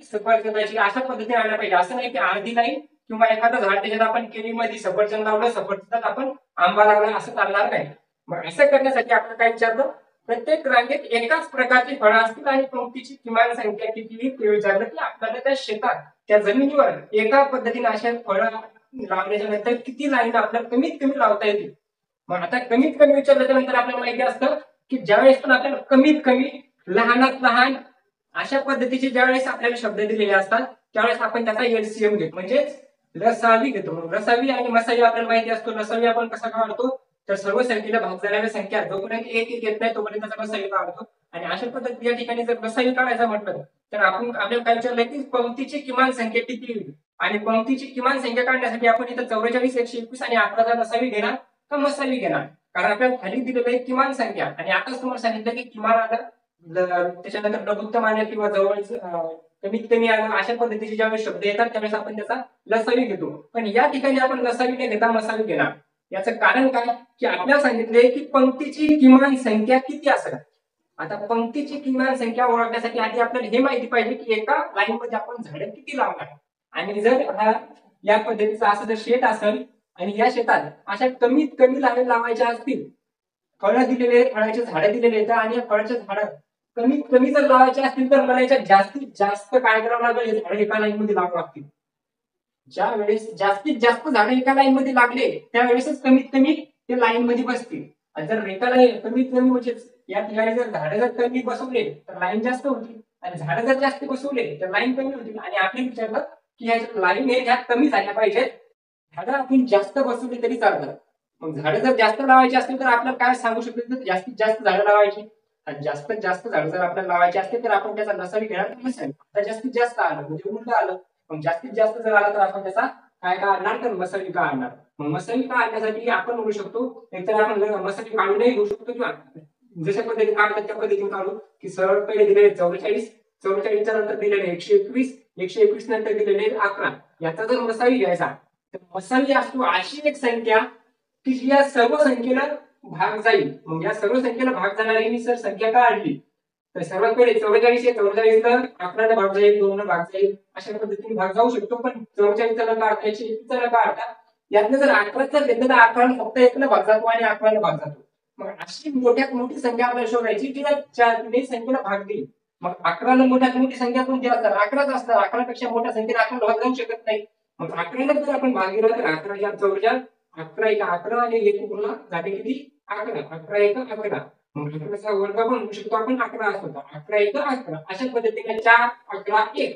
सफरचंदाची, अशा पद्धतीने आल्या पाहिजे. असं नाही की अर्धी लाईन किंवा एखादं झाड त्याच्यात आपण केळीमध्ये सफरचंद लावलं, सफरचंदात आपण आंबा लावला, असं चालणार नाही. मग असं करण्यासाठी आपण काय विचारलं, प्रत्येक रांगेत एकाच प्रकारची फळं असतील आणि पंक्तीची किमान संख्या किती ते विचारलं की आपल्याला त्या शेतात त्या जमिनीवर एका पद्धतीने अशा फळं लावल्याच्या नंतर किती लाईन आपल्याला कमीत कमी लावता येतील. मग आता कमीत कमी विचारल्याच्या नंतर आपल्याला माहिती असतं की ज्यावेळेस पण आपल्याला कमीत कमी लहानात लहान अशा पद्धतीचे ज्यावेळेस आपल्याला शब्द दिलेले असतात त्यावेळेस आपण त्याचा एलसीएम घेतो, म्हणजेच लसावी घेतो. मग लसावी आणि मसावी आपल्याला माहिती असतो. लसावी आपण कसा काढतो, तर सर्व संख्येला भाग जाणाऱ्या संख्या जोपर्यंत एक एक येत नाही तोपर्यंत त्याचा लसावी काढतो. आणि अशा पद्धतीने या ठिकाणी जर लसावी काढायचं म्हटलं तर आपण आपल्याला काय विचारलंय की पंक्तीची किमान संख्या किती येईल. आणि पंक्तीची किमान संख्या काढण्यासाठी आपण इथं 44, 121 आणि 11चा लसावी घेणार का मसावी घेणार. कारण आपल्याला खाली दिलेलं आहे किमान संख्या आणि आताच तुम्हाला सांगितलं की किमान आलं, त्याच्यानंतर लघुत्तम आलं किंवा जवळच कमीत कमी आलं, अशा पद्धतीचे ज्यावेळेस शब्द येतात त्यावेळेस आपण त्याचा लसावी घेतो. पण या ठिकाणी आपण लसावी न घेता मसावी घेणार. याचं कारण काय की आपल्याला सांगितलंय की पंक्तीची किमान संख्या किती असेल. आता पंक्तीची किमान संख्या ओळखण्यासाठी आधी आपल्याला हे माहिती पाहिजे की एका लाईन मध्ये आपण झाडं किती लावणार. आणि जर हा या पद्धतीचा असं जर शेत असेल आणि या शेतात अशा कमीत कमी लाईन लावायच्या असतील, फळं दिलेले, फळाचे झाडं दिलेले आहेत आणि या फळाच्या झाडं कमीत कमी जर लावायचे असतील तर मला याच्यात जास्तीत जास्त काय करावं लागेल, हे झाडं एका लाईन मध्ये लावावं लागतील. ज्या वेळेस जास्तीत जास्त झाडं एका लाईन मध्ये लागले त्यावेळेसच कमीत कमी ते लाईन मध्ये बसतील. आणि जर एका लाईन कमीत कमी म्हणजे या ठिकाणी जर झाडं जर कमी बसवले तर लाईन जास्त होती आणि झाडं जर जास्त बसवले तर लाईन कमी होतील. आणि आपण विचारलं की ह्या लाईन हे ह्या कमी झाल्या पाहिजेत, झाडं आपण जास्त बसवली तरी चालतात. मग झाडं जर जास्त लावायची असतील तर आपल्याला काय सांगू शकतो, तर जास्तीत जास्त झाडं लावायची. आणि जास्तीत जास्त झाडं जर आपल्याला लावायची असतील तर आपण त्याचा नसावी घेणार नसेल. आता जास्तीत जास्त आलं म्हणजे उलट आलं. मग जास्तीत जास्त जर आला तर आपण त्याचा काय काढणार, तर मसावी काढणार. मग मसावी काढण्यासाठी आपण म्हणू शकतो, एकतर आपण मसावी काढूनही घेऊ शकतो किंवा जशा पद्धतीने काढतात त्या पद्धतीने काढू की सरळ पहिले दिलेले 44, 44च्या नंतर दिलेले 121, 121 नंतर दिलेले 11. याचा जर मसावी घ्यायचा तर मसावी असतो अशी एक संख्या की या सर्व संख्येला भाग जाईल. मग या सर्व संख्येला भाग जाणारी मी सर संख्या काढली तर सर्वात पहिले 44 आहे, 44 ला 11 भाग जाईल, 2 न भाग जाईल, अशा पद्धतीने भाग जाऊ शकतो. पण 44 ला काढता, 121 ला काढता, यातनं जर 11 जर घेतलं तर 11 फक्त 1 न भाग जातो आणि 11 भाग जातो. मग अशी मोठ्यात मोठी संख्या आपल्याला शोधायची जी चारही संख्येला भाग देईल. मग 11 ला मोठ्यात मोठी संख्या कोणती असणार, 11च असणार. 11 पेक्षा मोठ्या संख्येला 11 भाग जाऊ शकत नाही. मग 11 जर आपण भाग दिला तर 11 4 14, 11 1 11 आणि 1 पूर्ण झाले किती 11, 11 1 11. मग 11चा वर्ग पण म्हणू शकतो आपण 11 असतो. 11 1 11 अशा पद्धतीने 4 11 1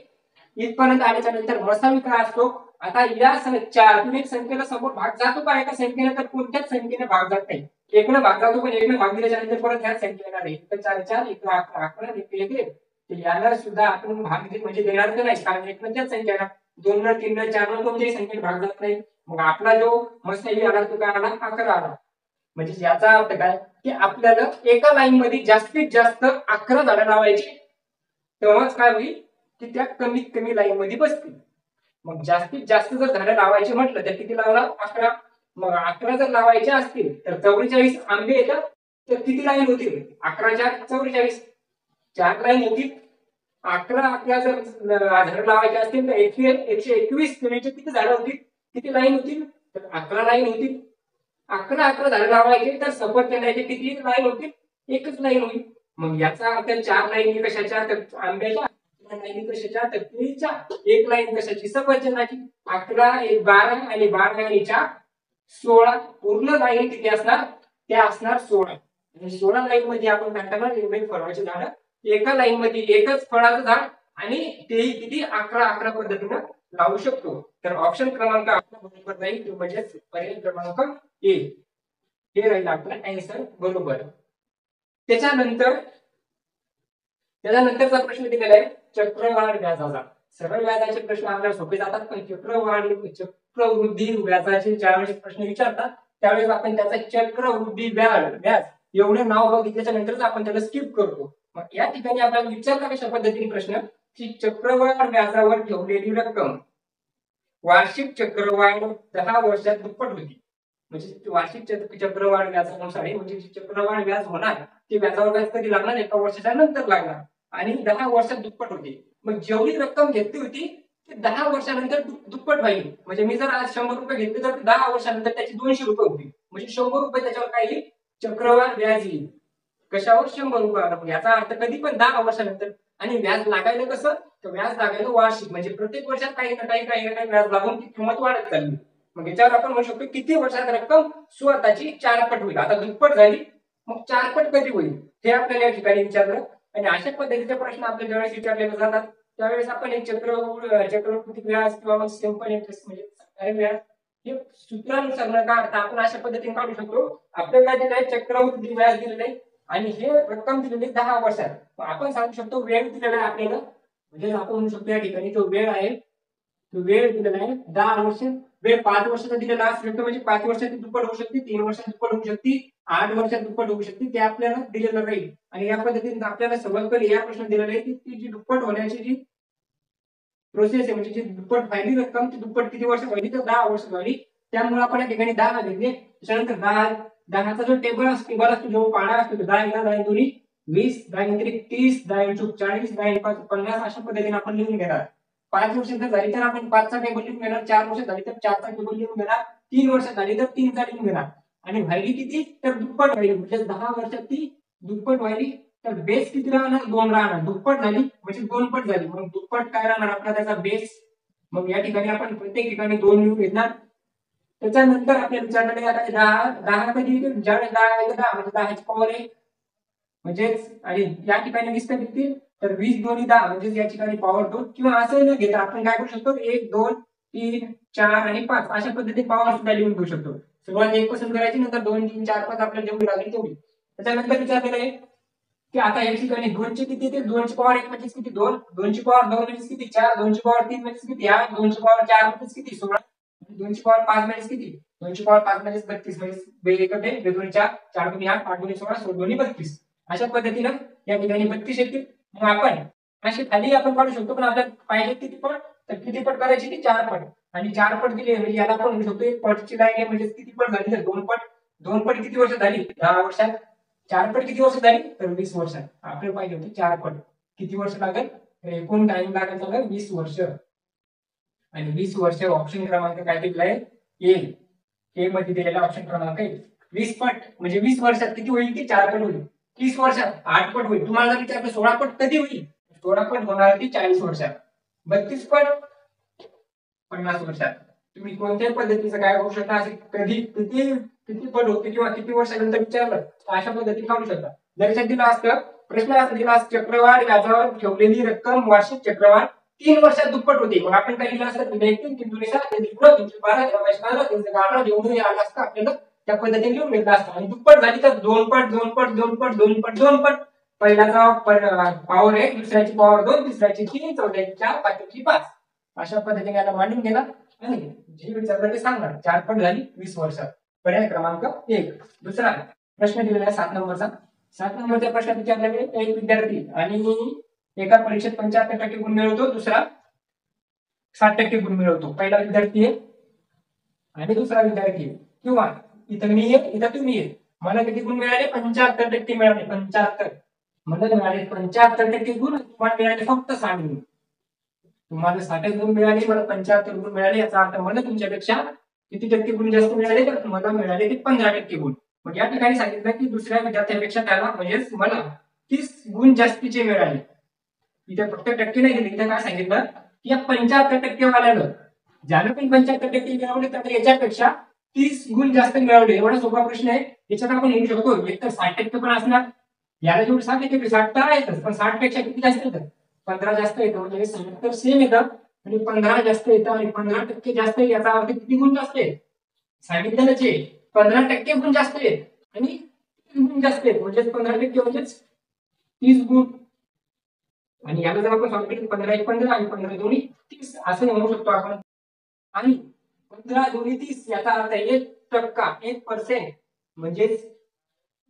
इथपर्यंत आल्याच्या नंतर मसावी काय असतो. आता या चार संख्येला समोर भाग जातो का एका संख्येने, तर कोणत्याच संख्येने भाग जात नाही. 1 न भाग जातो पण 1 न भाग दिल्याच्या नंतर परत ह्या संख्येला नाही. तर 4 4 1 11 11 1 1 याला सुद्धा आपण भाग म्हणजे देणार तर नाही, कारण 1 न त्याच संख्येला, 2 न 3 न 4 न कोणत्याही संख्येने भाग जात नाही. मग आपला जो मसावी आला तो काय आला 11 आला. म्हणजे याचा अर्थ काय की आपल्याला एका लाईन मध्ये जास्तीत जास्त 11 झाडं लावायची, तेव्हाच काय होईल की त्या कमीत कमी लाईन मध्ये बसतील. मग जास्तीत जास्त जर झाडं लावायची म्हटलं तर किती लावणार? 11. मग 11 जर लावायचे असतील तर 44 आंबे येतात, तर किती लाईन होतील? 11 × 44, 4 लाईन होतील. 11 जर झाडं लावायचे असतील तर 121 म्हणजे किती झाडं होतील? किती लाईन होतील? तर 11 लाईन होतील. 11 झाडं लावायचे तर सफरचंदाचे किती लाईन होतील? एकच लाईन होईल. मग याचा अर्थ 4 लाईन कशाच्या? तर आंब्याच्या. लाईन कशाच्या? तर केळीच्या. एक लाईन कशाची? सफरचंदाची. 11, 12 आणि 12 आणि 4 16. पूर्ण लाईन किती असणार? त्या असणार 16. म्हणजे 16 लाईन मध्ये आपण काय करणार? वेगवेगळी फळाची झाडं एका लाईन मध्ये एकच फळाचं झाड आणि तेही किती? 11 पद्धतीनं लावू शकतो. तर ऑप्शन क्रमांक आपला बरोबर राहील, म्हणजे पर्याय क्रमांक ए हे राहील आपला आन्सर बरोबर. त्याच्यानंतरचा प्रश्न दिलेला आहे चक्रवाढ व्याजाचा. सरळ व्याजाचे प्रश्न आपल्याला सोपे जातात, पण चक्रवृद्धी व्याजाचे ज्यावेळेस प्रश्न विचारतात त्यावेळेस आपण त्याचा चक्रवृद्धी व्याज एवढं नाव बघितल्याच्या नंतरच आपण त्याला स्किप करतो. मग या ठिकाणी आपल्याला विचारला कशा पद्धतीने प्रश्न की चक्रवाढ व्याजावर ठेवलेली रक्कम वार्षिक चक्रवाढ 10 वर्षात दुप्पट होती. म्हणजे वार्षिक चक्रवाढ व्याजानुसार म्हणजे चक्रवाढ व्याज होणार ते व्याजावर व्याज कधी लागणार? 1 वर्षाच्या नंतर लागणार आणि 10 वर्षात दुप्पट होते. मग जेवढी रक्कम घेतली होती ती 10 वर्षानंतर दुप्पट व्हायली. म्हणजे मी जर आज 100 रुपये घेतले तर 10 वर्षानंतर त्याची 200 रुपये होती. म्हणजे 100 रुपये त्याच्यावर काय येईल? चक्रवाढ व्याज येईल. कशावर? 100 रुपये. याचा अर्थ कधी पण 10 वर्षानंतर. आणि व्याज लागायला कसं? तर व्याज लागायला वार्षिक, म्हणजे प्रत्येक वर्षात काही ना काही व्याज लागून ती किंमत वाढत चालली. मग याच्यावर आपण म्हणू शकतो किती वर्षात रक्कम स्वतःची 4 पट होईल. आता दुप्पट झाली, मग 4 पट कधी होईल हे आपल्याला या ठिकाणी विचारलं. आणि अशा पद्धतीचे प्रश्न आपल्या ज्यावेळेस विचारले जातात त्यावेळेस आपण एक चक्रवृद्धी व्याज किंवा मग सिंपल इंटरेस्ट म्हणजे व्याज हे सूत्रानुसार न काढता आपण अशा पद्धतीने काढू शकतो. आपल्याला दिलेलं आहे चक्रवृद्धी व्याज दिलेलं आहे आणि हे रक्कम दिलेली 10 वर्षात. आपण सांगू शकतो वेळ दिलेला आहे आपल्याला, म्हणजे आपण म्हणू शकतो या ठिकाणी जो वेळ आहे तो वेळ दिलेला आहे 10 वर्ष. वेळ 5 वर्षाचा दिलेला असेल तर म्हणजे 5 वर्षात दुप्पट होऊ शकते, 3 वर्षात दुप्पट होऊ शकते, 8 वर्षात दुप्पट होऊ शकते, ते आपल्याला दिलेलं राहील. आणि या पद्धतीने आपल्याला समज पडेल या प्रश्न दिलेला आहे की ती जी दुप्पट होण्याची जी प्रोसेस आहे म्हणजे जी दुप्पट व्हायली रक्कम ती दुप्पट किती वर्ष व्हायली? तर 10 वर्ष व्हायली. त्यामुळे आपण या ठिकाणी 10 घेतले. त्याच्यानंतर 10चा जो टेबल असतो जो पाडा असतो 10 × 10 × 20, 10 × 30, 10 × 40, 10 × 5 50 अशा पद्धतीने आपण लिहून घेणार. 5 वर्षात जर झाली तर आपण 5चा टेबल लिहून घेणार, 4 वर्षात झाली तर 4चा टेबल लिहून घेणार, 3 वर्षात झाली तर 3चा लिहून घेणार. आणि व्हायली किती? तर दुप्पट व्हायली. म्हणजे 10 वर्षात ती दुप्पट व्हायली. तर बेस किती राहणार? 2 राहणार. दुप्पट झाली म्हणजे 2 पट झाली. मग दुप्पट काय राहणार आपला त्याचा बेस? मग या ठिकाणी आपण प्रत्येक ठिकाणी 2 लिहून घेणार. त्याच्यानंतर आपल्याला विचारलेलं आहे 10 कधी येतील? ज्यावेळेस 10 येईल 10 म्हणजे 10ची पॉवर 1 म्हणजेच. आणि या ठिकाणी 20 कधी येतील? तर 20 दोन्ही 10 म्हणजे या ठिकाणी पॉवर 2. किंवा असं न घेता आपण काय करू शकतो 1 2 3 4 आणि 5 अशा पद्धतीने पॉवर सुद्धा लिहून घेऊ शकतो. सुरुवात 1 पासून करायची, नंतर 2 3 4 5 आपल्याला जेवढी लागेल तेवढी. त्याच्यानंतर विचारलेलं आहे की आता या ठिकाणी 2 ची किती येते? 2 ची पॉवर 1 म्हणजे किती? 2. 2 ची पॉवर 2 म्हणजे किती? 4. 2 ची पॉवर 3 म्हणजे किती? 8. 2 ची पॉवर 4 म्हणजे किती? 16. 2 ची पॉवर 5 म्हणजे किती? 2 ची पॉवर 5 म्हणजे 32. म्हणजे 1 2 4 4 2 8 8 2 16 16 2 32. अशा पद्धतीनं या ठिकाणी 32 येतील. मग आपण अशी खाली आपण काढू शकतो, पण आपल्याला पाहिजे किती पट? तर किती पट करायची? ती 4 पट. आणि 4 पट दिली म्हणजे याला आपण म्हणू शकतो एक पटची लाईन आहे म्हणजे किती पट झाली? तर 2 पट. 2 पट किती वर्ष झाली? 10 वर्षात. 4 पट किती वर्ष झाली? तर 20 वर्षात. आपल्याला पाहिजे होती 4 पट. किती वर्ष लागेल? तर एकूण टाइम लागेल त्याला 20 वर्ष. आणि 20 वर्ष ऑप्शन क्रमांक काय दिलेला आहे? ए मध्ये दिलेला ऑप्शन क्रमांक 1. 20 पट म्हणजे 20 वर्षात किती होईल? की 4 पट होईल. 30 वर्षात 8 पट होईल. तुम्हाला जर विचारलं 16 पट कधी होईल? 16 पट होणार ती 40 वर्षात. 32 पट 50 वर्षात. तुम्ही कोणत्याही पद्धतीचं काय करू शकता, असे कधी किती पट होते किंवा किती वर्षानंतर विचारलं अशा पद्धतीने काढू शकता. लक्षात दिलं असतं प्रश्न असा दिला असता चक्रवाढ व्याजावर ठेवलेली रक्कम वार्षिक चक्रवाढ 3 वर्षात दुप्पट होते. मग आपण काय लिहिलं असतं? 12 जेवढे आलं असतं आपल्याला त्या पद्धतीने लिहून घेतलं असतं. आणि दुप्पट झाली तर 2 पट 2 पट 2 पट 2 पट 2 पट. पहिल्याचा पॉवर 1, दुसऱ्याची पॉवर 2, तिसऱ्याची 3, चौथ्याची 4, पाचव्याची 5. अशा पद्धतीने याला मांडून गेला आणि जे विचारलं ते सांगणार. 4 पट झाली 20 वर्षात. पर्याय क्रमांक 1. दुसरा प्रश्न दिलेला आहे 7 नंबरचा. 7 नंबरच्या प्रश्नात विचारलेले एक विद्यार्थी आणि एका परीक्षेत 75% गुण मिळवतो, दुसरा 60% गुण मिळवतो, पहिला विद्यार्थी आहे आणि दुसरा विद्यार्थी आहे, किंवा इथं मी आहे इथं तुम्ही आहे, मला किती गुण मिळाले 75% मिळाले, 75 मला मिळाले 75% गुण, तुम्हाला मिळाले फक्त 60 गुण. तुम्हाला 60 गुण मिळाले, मला 75 गुण मिळाले, याचा अर्थ मला तुमच्यापेक्षा किती टक्के गुण जास्त मिळाले, तर मला मिळाले ते 15% गुण. मग या ठिकाणी सांगितलं की दुसऱ्या विद्यार्थ्यापेक्षा त्याला म्हणजेच मला 30 गुण जास्तीचे मिळाले. इथे फक्त टक्के नाही दिले, इथे काय सांगितलं की या 75% वाल्यानं ज्यानं पण 75% मिळवले तर याच्यापेक्षा 30 गुण जास्त मिळवले. एवढा सोपा प्रश्न आहे, याच्यात आपण लिहू शकतो एक तर 60% पण असणार, याला जेवढे 60% 60 तर आहेतच, पण 60 पेक्षा किती जास्त येतं, 15 जास्त येतं, म्हणजे 60 तर सेम येतं आणि 15 जास्त येतं, आणि 15% जास्त आहे याचा अर्थ किती गुण जास्त आहे सांगितलेलंच आहे, 15% गुण जास्त आहेत आणि गुण जास्त आहेत, म्हणजे 15% म्हणजेच 30 गुण. आणि याला जर आपण सांगितलं 15 एक 15 आणि 15 दोन्ही 30 असं म्हणू शकतो आपण. आणि 15 दोन्ही 30 याचा अर्थ 1% 1% म्हणजेच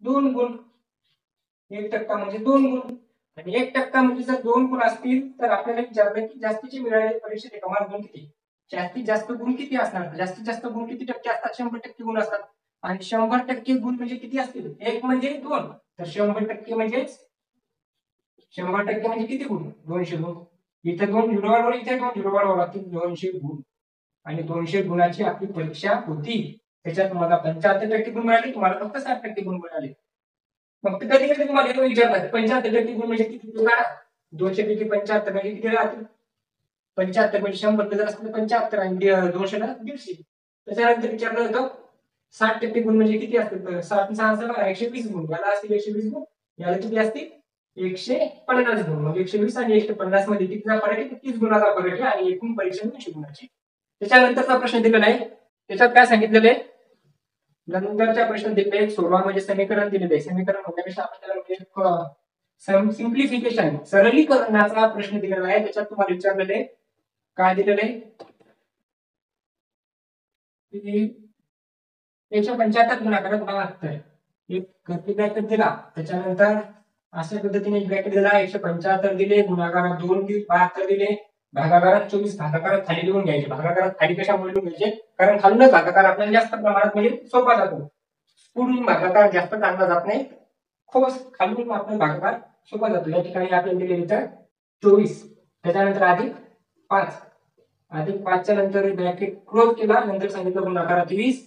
2 गुण, 1% म्हणजे 2 गुण, आणि 1% म्हणजे जर 2 गुण असतील तर आपल्याला विचारलं की जास्तीचे मिळालेले परीक्षेत कमाल गुण किती, जास्तीत जास्त गुण किती असणार, जास्तीत जास्त गुण किती टक्के असतात, 100% गुण असतात, आणि 100% गुण म्हणजे किती असतील, 1 म्हणजे 2, तर 100% म्हणजे 100% म्हणजे किती गुण, 200 गुण. इथे 2 झिरो वाढवलं, इथे 2 झिरो वाढवलं, 200 गुण, आणि 200 गुणाची आपली परीक्षा होती, त्याच्यात मला 75% गुण मिळाले, तुम्हाला फक्त 60% गुण मिळाले. मग कधी कधी तुम्हाला विचारतात 75% गुण म्हणजे किती, 200 पैकी 75 म्हणजे किती राहतील, 75 म्हणजे 100 जर असतील 75 आणि 200 ला 150. त्याच्यानंतर विचारलं होतं 60% गुण म्हणजे किती असतील, 60 120 गुण, याला असतील 120 गुण, याला किती असतील 150 गुण, मग 120 आणि 150 मध्ये कितीचा फरक आहे, 30 गुणाचा फरक आहे, आणि एकूण परीक्षा 200 गुणाची. त्याच्यानंतरचा प्रश्न दिलेला आहे, त्याच्यात काय सांगितलेलं आहे, नंतरच्या प्रश्न दिलेले आहेत, सोडवा म्हणजे समीकरण दिलेले आहे, समीकरण म्हणण्यापेक्षा आपण त्याला सिंप्लिफिकेशन सरलीकरणाचा प्रश्न दिलेला आहे. त्याच्यात तुम्हाला विचारलेले आहे काय दिलेलं आहे, 175 गुणाकार 72, एक कर्ली ब्रॅकेट दिला, त्याच्यानंतर अशा पद्धतीने एक ब्रॅकेट दिला, 175 दिले, गुणाकारात 2 72 दिले, भागाकारात 24, भागाकारात खाली लिहून घ्यायचे, भागाकारात खाली कशामुळे लिहून घ्यायचे, कारण खालूनच भागाकार आपल्याला जास्त प्रमाणात म्हणजे सोपा जातो, पुढून भागाकार जास्त चांगला जात नाही, खूप खालून आपला भागाकार सोपा जातो. या ठिकाणी आपल्याला दिलेली तर 24, त्याच्यानंतर अधिक 5, अधिक 5 च्या नंतर ब्रॅकेट क्लोज केला, नंतर सांगितलं गुणाकारात 20,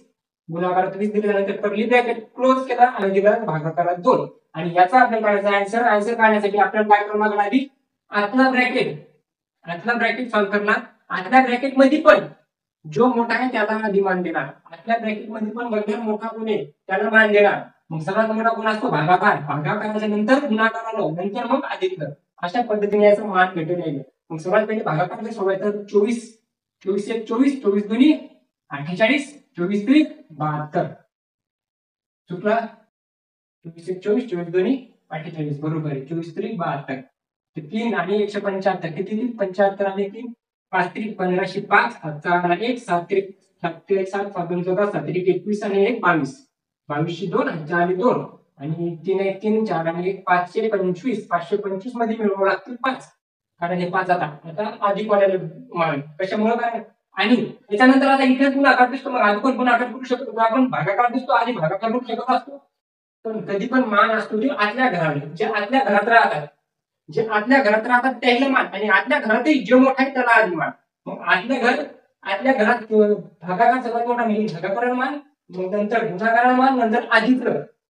गुणाकारात 20 दिल्यानंतर कर्ली ब्रॅकेट क्लोज केला आणि दिला भागाकारात 2, आणि याचा आपल्याला काढायचा आन्सर. आन्सर काढण्यासाठी आपल्याला काय करावं लागणार, आधी आतला ब्रॅकेट सॉल्व्ह करणार, आतल्या ब्रॅकेट मध्ये पण जो मोठा आहे त्याला आधी मान देणार, आतल्या ब्रॅकेट मध्ये पण बघणार मोठा कोण आहे त्याला मान देणार, मग सर्वात मोठा कोण असतो भागाकार, भागाकाराच्या नंतर गुणाकाराला, नंतर मग अधिक, अशा पद्धतीने याचा मान भेटून येईल. मग सर्वात पहिले भागाकार जर सोडवायचं 24, 24 एक 24, 24 दोन्ही 48, 24 त्रिक 72, चुकला, 24 एक 24, 24 दोन्ही 48, बरोबर आहे, 24 त्रिक 72, 3 आणि 175 किती, 75 आणि 3 5 त्रिक 15, 5 हातचा 1, 7 त्रिक 7 1 7 5 2 14, 7 त्रिक 21 आणि 1 22, 22 2 हातचा आणि 2, आणि 3 1 3 4 आणि 1 525, 525 मध्ये मिळवावं लागतील 5, कारण हे 5 आता अधिक वाल्याला मान कशामुळे, काय, आणि त्याच्यानंतर आता इथे गुणाकार दिसतो, मग आधी पण गुणाकार करू शकतो आपण, भागाकार दिसतो आधी भागाकार करू शकत असतो, पण कधी पण मान असतो ते आतल्या घराने, जे आतल्या घरात राहतात, जे आतल्या घरात राहतात त्याला मान, आणि आतल्या घरातही जे मोठा आहे त्याला आधी मान. मग आतल्या घरात भागाकार सगळ्यात मोठा म्हणजे भागाकार मान, मग नंतर गुणाकार मान, नंतर अधिक,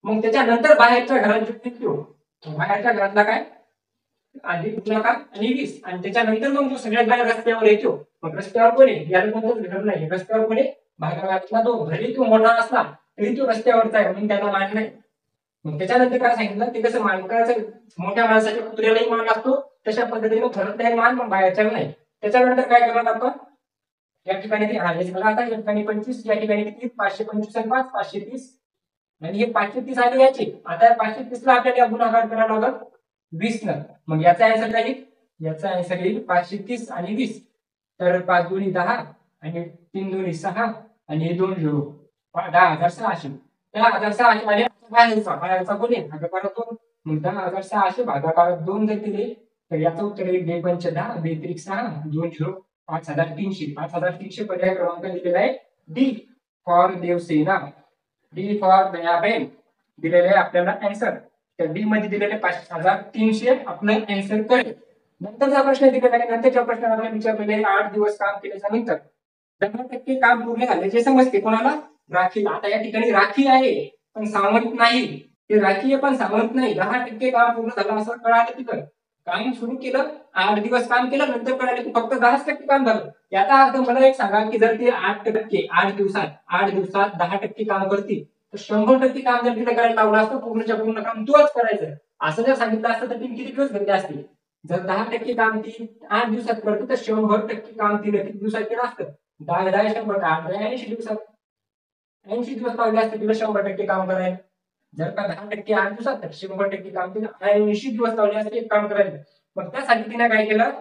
मग त्याच्यानंतर बाहेरच्या घरात जे निघतो, बाहेरच्या घरातला काय अधिक गुणाकार आणि 20, आणि त्याच्यानंतर मग जो सगळ्यात बाहेर रस्त्यावर येतो, मग रस्त्यावर कोणी याला कोणतंच घर नाही, रस्त्यावर कोणी भागाकारातला तो भले तो मोठा असला तरी तो रस्त्यावरचा आहे म्हणून त्याला मान नाही. मग त्याच्यानंतर काय सांगितलं, ते कसं मानकाचं मोठ्या माणसाच्या कुत्र्यालाही मान असतो तशा पद्धतीने घरातलाही मान, पण बाहेरच्या नाही. त्याच्यानंतर काय करणार आपण, या ठिकाणी बघा आता या ठिकाणी 25, या ठिकाणी किती 525 आणि 5 530, आणि हे 530 आले याचे, आता 530 ला आपल्याला गुणाकार करावा लागेल 20 न, मग याचा आन्सर काय येईल, याचा आन्सर येईल 530 आणि 20, तर 5 दोन्ही 10 आणि 3 दोन्ही 6 आणि हे 2 0, 10,600, 10,600 मध्ये बाहेरचा कोण आहे भागाकारात 2, मग 10,600 भागाकारात 2 जर केले तर याचं उत्तर येईल 2 पंच 10, 2 त्रिक 6, 2 0, 5300 पर्याय क्रमांक दिलेला आहे D for Devsena, D for Dayaben दिलेलं आहे आपल्याला आन्सर. तर डी मध्ये दिलेले 5300 आपलं आन्सर करेल. नंतरचा प्रश्न दिलेला आहे, नंतरच्या प्रश्नात आपल्याला विचारलेले 8 दिवस काम केल्याच्या नंतर 10% काम पूर्ण झाल्याचे समजते कोणाला? राखी. आता या ठिकाणी राखी आहे पण सावंत नाही, ते राखी आहे पण सावंत नाही. 10% काम पूर्ण झालं असं कळालं तिथं. काम सुरू केलं, 8 दिवस काम केलं, नंतर कळालं की फक्त 10% काम झालं. याचा अर्थ मला एक सांगा की जर ते 8 दिवसात 10% काम करतील तर 100% काम जर तिथे करायला लावलं असतं पूर्णच्या पूर्ण काम तूच करायचं असं जर सांगितलं असतं तर ती किती दिवस घेतले असतील? जर 10% काम ती 8 दिवसात करते तर 100% काम तिने किती दिवसात केलं असतं? 10 10 100 80 दिवसात. 80 दिवस लावले असते तिला 100% काम करायला. जर का 10% 8 दिवसात तर 100% काम तिला 80 दिवस लावले असते एक काम करायला. मग त्यासाठी तिने काय केलं?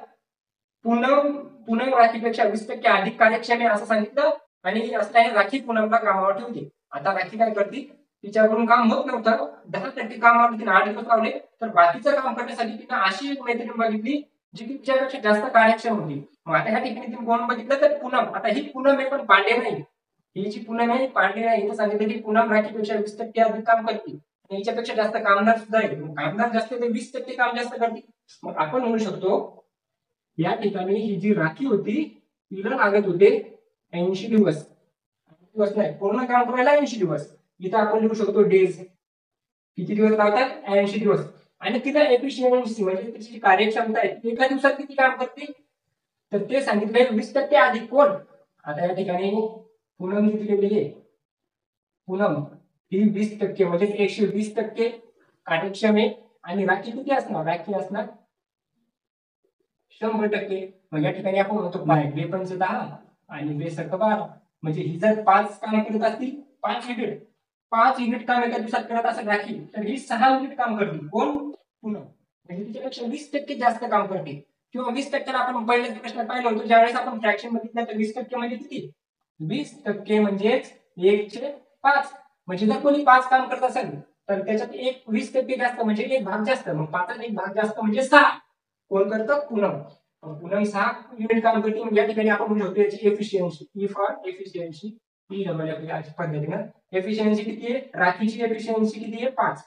पूनम पूनम राखीपेक्षा 20% अधिक कार्यक्षम आहे असं सांगितलं आणि असल्याने राखी पूनमला कामावर ठेवते. आता राखी काय करते? तिच्याकडून काम होत नव्हतं, 10% कामावर तिने 8 दिवस लावले, तर बाकीचं काम करण्यासाठी तिने अशी एक मैत्रीण बघितली जी की तिच्यापेक्षा जास्त कार्यक्षम होती. मग आता ह्या ठिकाणी तुम्ही कोण बघितलं तर पूनम. आता ही पूनम आहे पण पांडे नाही. ही जी पूनम आहे पांडे नाही. इथं सांगितलं की पूनम राखीपेक्षा 20% अधिक काम करते. याच्यापेक्षा जास्त कामदार सुद्धा आहे. कामदार जास्त ते 20% काम जास्त करते. मग आपण म्हणू शकतो या ठिकाणी ही जी राखी होती तिला लागत होते 80 दिवस. दिवस नाही, पूर्ण काम करायला 80 दिवस. इथं आपण लिहू शकतो डेज. किती दिवस लावतात? 80 दिवस. आणि तिला एफिशियन्सी म्हणजे तिची कार्यक्षमता आहे एका दिवसात किती काम करते तर ते सांगितलंय 20% अधिक कोण? आता या ठिकाणी पूनम दिलेली आहे. पूनम ही 20% म्हणजे 120% कार्यक्षम आहे आणि राखी किती असणार? राखी असणार 100%. मग या ठिकाणी आपण म्हणतो बे पंच 10 आणि बे सक 12. म्हणजे ही जर 5 काम करत असतील 5 युनिट काम एका दिवसात करत असेल राखी तर ही 6 युनिट काम करतील. कोण? पूनम. म्हणजे तिच्यापेक्षा 20% जास्त काम करते. किंवा 20% आपण पहिल्याच प्रश्नात पाहिलं होतं ज्यावेळेस आपण फ्रॅक्शन बघितलं तर 20% म्हणजे किती? 20% म्हणजेच 1/5. म्हणजे जर कोणी 5 काम करत असेल तर त्याच्यात 20% जास्त म्हणजे 1 भाग जास्त. मग 5 1 भाग जास्त म्हणजे 6. कोण करतं? पूनम. पूनम 6 युनिट काम करते. या ठिकाणी आपण म्हणू शकतो याची efficiency. E for efficiency. E पद्धतीनं एफिशियन्सी किती आहे? राखीची एफिशियन्सी किती आहे? 5.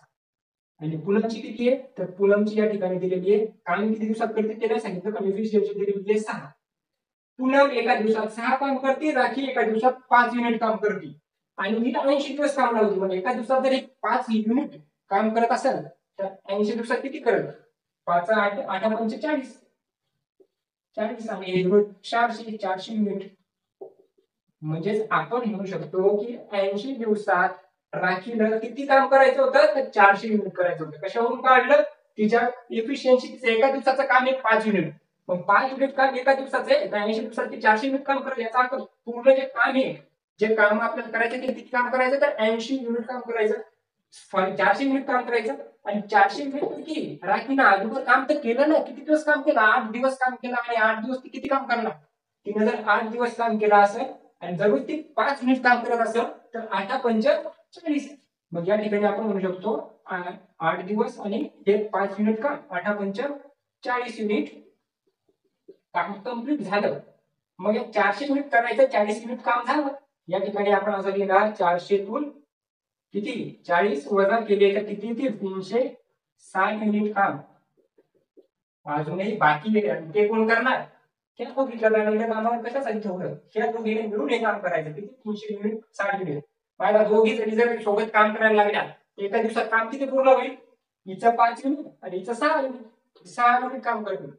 आणि पूनमची किती आहे? तर पूनमची या ठिकाणी दिलेली आहे. काम किती दिवसात करते ते नाही सांगितलं पण एफिशियन्सी दिलेली आहे 6. पूनम एका दिवसात 6 काम करते, राखी एका दिवसात 5 युनिट काम करते. आणि हिला 80 दिवस काम लावते. म्हणजे एका दिवसात जर 5 युनिट काम करत असेल तर 80 दिवसात किती करत? 5 8 8 पंचे 40. 40 आणि 400 युनिट. म्हणजेच आपण म्हणू शकतो की 80 दिवसात राखीला किती काम करायचं होतं तर 400 युनिट करायचं होतं. कशावरून काढलं? तिच्या एफिशियन्सी एका दिवसाचं काम आहे 5 युनिट. मग 5 युनिट काम एका दिवसाचं आहे तर 80 दिवसात ती 400 युनिट काम करेल. याचा अर्थ पूर्ण जे काम आहे जे काम आपल्याला करायचं ते किती काम करायचं तर 80 युनिट काम करायचं. 400 युनिट काम करायचं आणि 400 युनिट किती? राखीनं अगोदर काम तर केलं ना. किती दिवस काम केलं? 8 दिवस काम केलं आणि 8 दिवस ती किती काम करणार? तिने जर 8 दिवस काम केलं असेल आणि जर ती 5 युनिट काम करत असेल तर 8 पंच 40. मग या ठिकाणी आपण म्हणू शकतो 8 दिवस आणि हे 5 युनिट काम 8 पंच 40 युनिट काम कम्प्लीट झालं. मग या 400 युनिट करायचं 40 युनिट काम झालं. या ठिकाणी आपण असं लिहिणार 400 तून किती 40 वजा केले तर किती येतील 360 युनिट काम. अजूनही बाकी ते कोण करणार? ह्या दोघीच्या कामाला कशासाठी ठेवलं? ह्या दोघीने मिळून हे काम करायचं. किती 300 युनिट 60 युनिट. माझ्या दोघी जरी जर सोबत काम करायला लागल्या एका दिवसात काम किती पूर्ण होईल? हिचं 5 युनिट आणि हिचं 6 युनिट. 6 युनिट काम करते.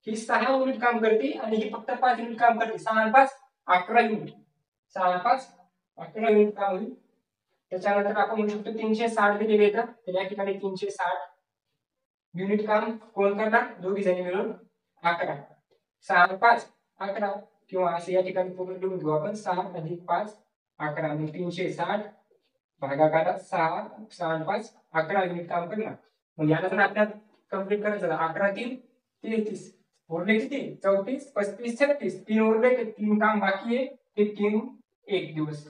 ही 6 युनिट काम करते आणि ही फक्त 5 युनिट काम करते. 6 आणि 5 11 युनिट. 6 आणि 5 11 युनिट काम होईल. त्याच्यानंतर आपण म्हणू शकतो 360 दिलेले येतं तर या ठिकाणी 360 युनिट काम कोण करणार? दोघी जणी मिळून 11. 6 आणि 5 11 किंवा असं या ठिकाणी पूर्ण लिहून घेऊ आपण 6 अधिक 5 11 म्हणजे 360 भागाकारात 6 6 आणि 5 11 युनिट काम करणार. मग याला जर आपल्याला कम्प्लीट करायचं 11 3 33 उरले किती 34 35 36 3 उरले ते 3 काम बाकी आहे ते 3 1 दिवस.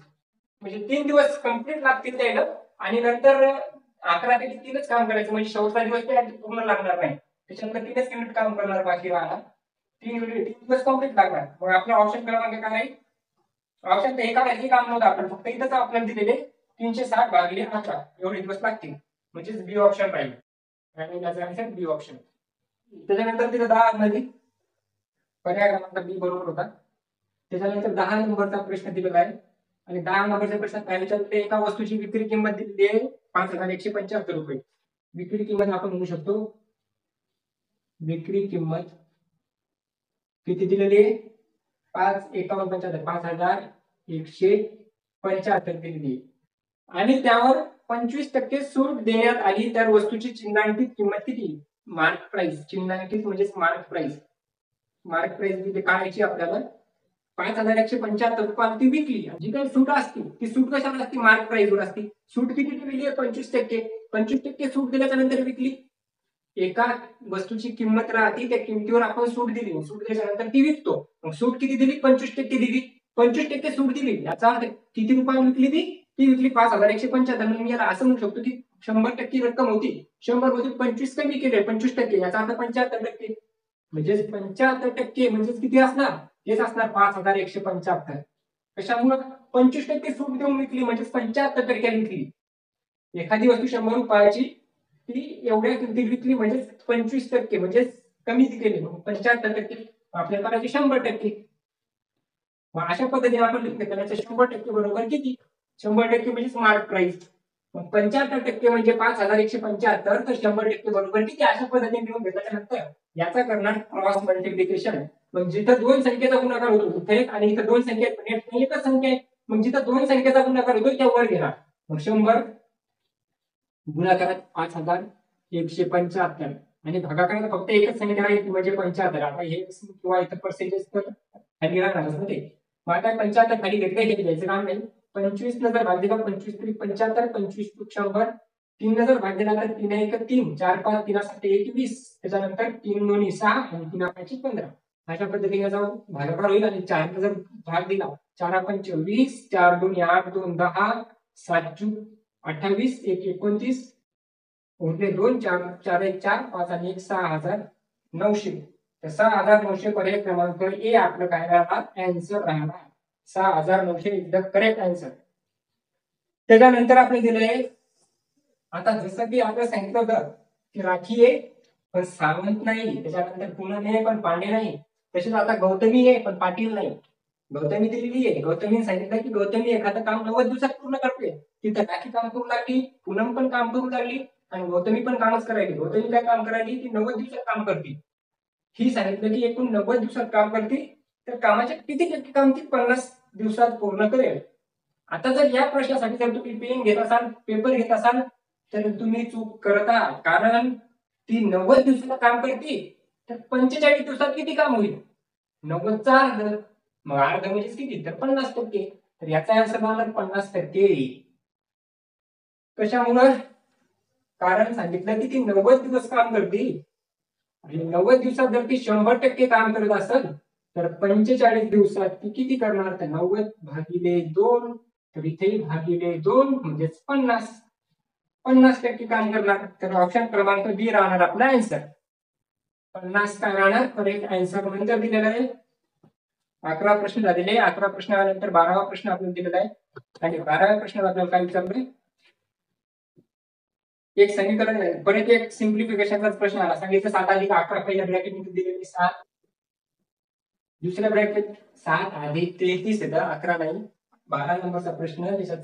म्हणजे 3 दिवस कम्प्लीट लागतील त्याला आणि नंतर 11 पैकी 3च काम करायचं म्हणजे शेवटचा दिवस ते पूर्ण लागणार नाही. त्याच्यानंतर 3च युनिट काम करणार बाकी राहणार. 3 दिवस कम्प्लीट लागणार. मग आपला ऑप्शन क्रमांक काय आहे? ऑप्शन तर एका काही काम नव्हतं, आपण फक्त इथंच आपल्याला दिलेले 360 भागिले 11 एवढे दिवस लागतील, म्हणजेच बी ऑप्शन राहील. आणि याचा आन्सर बी ऑप्शन. त्याच्यानंतर तिथे 10 मध्ये पर्याय क्रमांक बी बरोबर होता. त्याच्यानंतर 10 नंबरचा प्रश्न दिलेला आहे आणि 10 नंबरच्या प्रश्नात काय विचारलं, एका वस्तूची विक्री किंमत दिलेली आहे 5175 रुपये. विक्री किंमत आपण म्हणू शकतो, विक्री किंमत किती दिलेली आहे? 5175 5175 दिलेली आहे आणि त्यावर 25% सूट देण्यात आली. त्या वस्तूची चिन्हांकित किंमत किती? Mark price. चिन्हांकित म्हणजे मार्क प्राइस. मार्क प्राइस किती काढायची आपल्याला? 5175 रुपये ती विकली. जी काही सूट असते ती सूट कशावर असते? मार्क प्राइस वर असते. सूट किती दिलेली आहे? 25%. 25% सूट दिल्याच्या नंतर विकली. एका वस्तूची किंमत राहते, त्या किमतीवर आपण सूट दिली, सूट दिल्यानंतर ती विकतो. मग सूट किती दिली? 25% दिली. 25% सूट दिली, याचा अर्थ किती रुपयाला विकली ती? ती विकली 5175. मी याला असं म्हणू शकतो की 100% रक्कम होती, 100 मध्ये 25 कमी केले 25%, याचा अर्थ 75%. म्हणजे 75% म्हणजे किती असणार? हेच असणार 5175. कशामुळे? 25% सूट देऊन विकली, म्हणजे 75% विकली. एखादी वस्तू 100 रुपयाची ती एवढ्या किमतीत विकली, म्हणजे 25% म्हणजे कमी केली, 75%. आपल्याला करायचे 100%. मग अशा पद्धतीने आपण लिखले तर 100% बरोबर किती? 100% म्हणजे मार्क प्राइस. 75% म्हणजे 5175, तर 100% बरोबर किती? अशा पद्धतीने लिहून घेतल्याच्या नंतर याचा करणार क्रॉस मल्टिप्लिकेशन. मग जिथं दोन संख्येचा गुणाकार होतो तिथे एक, आणि इथं दोन संख्या एकच संख्या आहे, मग जिथं दोन संख्येचा गुणाकार होतो त्या वर घेणार. मग 100 गुणाकारात 5175 आणि भागाकारात फक्त एकच संख्या आहे म्हणजे 75. आता हे किंवा इथं पर्सेंटेज तर खाली राहणारच ना ते. मग आता 75 खाली घेतलं, हे घ्यायचं काम नाही. 25 नजर भाग दिला, 25 3 75, 25 100. 3 नजर भाग दिला तर 3 1 3, 4 5 3 7 21. त्याच्यानंतर 3 2 6 आणि 3 5 15. अशा पद्धतीने जाऊन भागाकार होईल. आणि 4 नजर भाग दिला, 4 5 20, 4 2 8 2 10, 7 28, 1 29, उरले 2, 4 4 1 4, 5 आणि 1 6900. तर 6900 पर्याय क्रमांक ए आपलं काय राहणार? आन्सर राहणार. 6900 इज द करेक्ट आन्सर. त्याच्यानंतर आपले दिले आहे, आता जसं की आपल्याला सांगितलं होतं की राखी आहे पण सावंत नाही, त्याच्यानंतर पूनम आहे पण पांडे नाही, तसेच आता गौतमी आहे पण पाटील नाही. गौतमी दिलेली आहे, गौतमीने सांगितलं की गौतमी एखादं काम 90 दिवसात पूर्ण करते. तिथं राखी काम करू लागली, पूनम पण काम करू लागली आणि गौतमी पण कामच करायली. गौतमी काय काम करायली? की 90 दिवसात काम करते. ही सांगितलं की एकूण 90 दिवसात काम करते, तर कामाचे किती टक्के काम ती 50 दिवसात पूर्ण करेल. आता जर या प्रश्नासाठी जर तुम्ही पेन घेत असाल, पेपर घेत असाल, तर तुम्ही चूक करत आहात. कारण ती 90 दिवसाला काम करते, तर 45 दिवसात किती काम होईल? 90चा अर्ध. मग अर्ध म्हणजे किती? तर 50%. तर याचा आन्सर होणार 50%. कशामुळे? कारण सांगितलं की ती 90 दिवस काम करते आणि 90 दिवसात जर ती 100% काम करत असेल, तर 45 दिवसात ती किती करणार? तर 90 भागिले 2, तर इथे भागिले 2 म्हणजेच 50% काम करणार. तर ऑप्शन क्रमांक बी राहणार आपला आन्सर. 50 काय राहणार? करेक्ट आन्सर नंतर दिलेला आहे. 11 प्रश्न झालेले. 11 प्रश्नानंतर 12वा प्रश्न आपल्याला दिलेला आहे आणि 12व्या प्रश्नात आपल्याला काय विचारलंय? एक समीकरण आहे, परत एक सिम्प्लिफिकेशनचा प्रश्न आला. सांगितलं 7 अधिक 11, पहिल्या ब्रॅकेट मध्ये दिलेली 7, दुसऱ्या ब्रॅकेट 7 अधिक 33 येतं, 11 नाही. 12 नंबरचा प्रश्न, त्याच्यात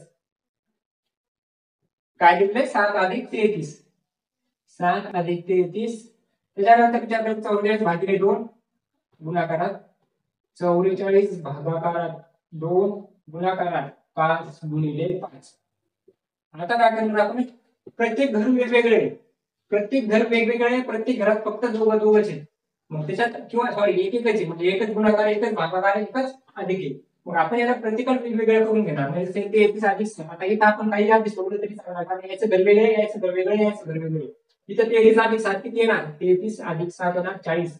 काय दिलंय? 7 अधिक 33. 7 अधिक 33. त्याच्यानंतर त्याच्याकडे 44 भागिले 2 गुणाकारात, 44 भागाकारात 2 गुणाकारात 5 गुणिले 5. आता काय करणार आपण? प्रत्येक घर वेगवेगळे आहे, प्रत्येक घर वेगवेगळे आहे, प्रत्येक घरात फक्त दोघंच आहे. मग त्याच्यात किंवा सॉरी एकच आहे, म्हणजे एकच गुणाकार, एकच भागाकार, एकच अधिक आहे. मग आपण याला प्रत्येकाला वेगवेगळं करून घेणार. म्हणजे 33 अधिक 6. आता इथं आपण काही आधी सोडलं तरी चालणार, कारण याचं घर वेगळे, याचं घर वेगळे, याचं घर वेगळे. इथं 33 अधिक 7 किती येणार? 33 अधिक 7 येणार 40.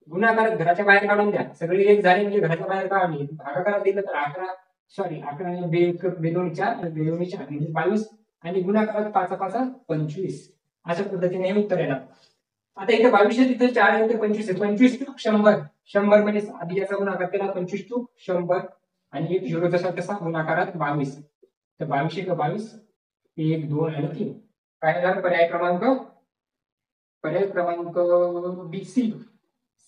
गुणाकारात घराच्या बाहेर काढून द्या, सगळे एक झाले म्हणजे घराच्या बाहेर काढली. भागाकारात दिलं तर 11, सॉरी 11 बेदोन 4, बेदोनी 4 म्हणजे 22 आणि गुणाकारात 5 5 25. अशा पद्धतीने हे उत्तर येणार. आता इथे 22 तिथे 4 आहे, इथे 25 आहे. 25 टू 100. 100 म्हणजे आधी याचा गुणाकार केला 25 टू 100 आणि एक झिरो जसा तसा गुणाकारात 22. तर 22 एक 22, 1 2 आणि 3. काय झालं पर्याय क्रमांक B C.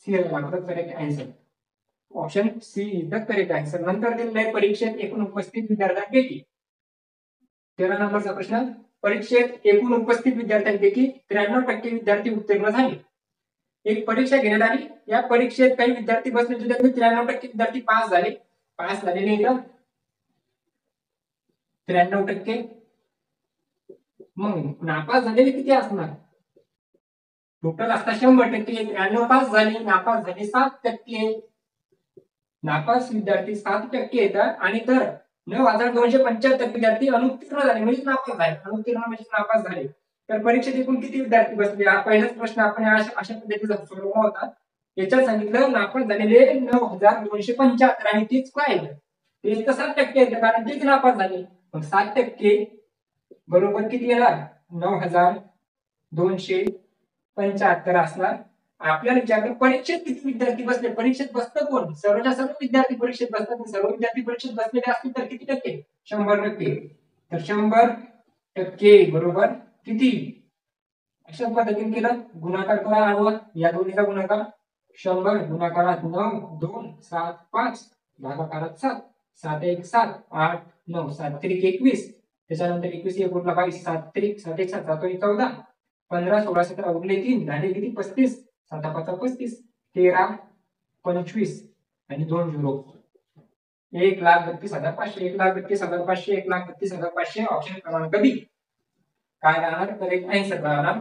C correct answer. Option C is the correct answer. नंतर दिलेलं आहे परीक्षेत एकूण उपस्थित विद्यार्थ्यांपैकी 13 नंबरचा प्रश्न. परीक्षेत एकूण उपस्थित विद्यार्थ्यांपैकी 93% विद्यार्थी उत्तीर्ण झाले. एक परीक्षा घेण्यात आली. या परीक्षेत काही विद्यार्थी बसले होते, त्यातले 93% विद्यार्थी पास झाले. पास झालेले इथं 93%. मग नापास झालेले किती असणार? टोटल असता 100%. 93 पास झाले, नापास झाले 7%. नापास विद्यार्थी 7% येतात आणि तर 9,275 विद्यार्थी अनुत्तीर्ण झाले म्हणजे नापास झाले. अनुत्तीर्ण म्हणजे नापास झाले. तर परीक्षेत एकूण किती विद्यार्थी बसले? हा पहिलाच प्रश्न आपण अशा पद्धतीचा सोडवला होता. याच्यात सांगितलं नापास झालेले 9,275 आणि तीच काय तेच तर 7% येतं कारण तेच नापास झाले. मग 7% बरोबर किती येणार? 9,275 असणार. आपल्याला विचारलं परीक्षेत किती विद्यार्थी बसले? परीक्षेत बसतं कोण? सर्वच्या सर्व विद्यार्थी परीक्षेत बसतात. सर्व विद्यार्थी परीक्षेत बसलेले असतील तर किती टक्के? 100%. तर 100% बरोबर किती? अशा पद्धतीने केलं. गुणाकार करा आडवा. या दोन्हीचा गुणाकार 100 गुणाकारात 9 2 7 5 भागाकारात 7 7 1 7 8 9 7 त्रिक 21. त्याच्यानंतर 21 एक उरला 22 7 त्रिक 7 1 7 7 14 15 16 17 उरले 3 झाले किती? 35. 7 5 35 13 25 आणि 2 झिरो 1,32,500. 1,32,500. 1,32,500. ऑप्शन क्रमांक बी काय राहणार? करेक्ट आन्सर राहणार.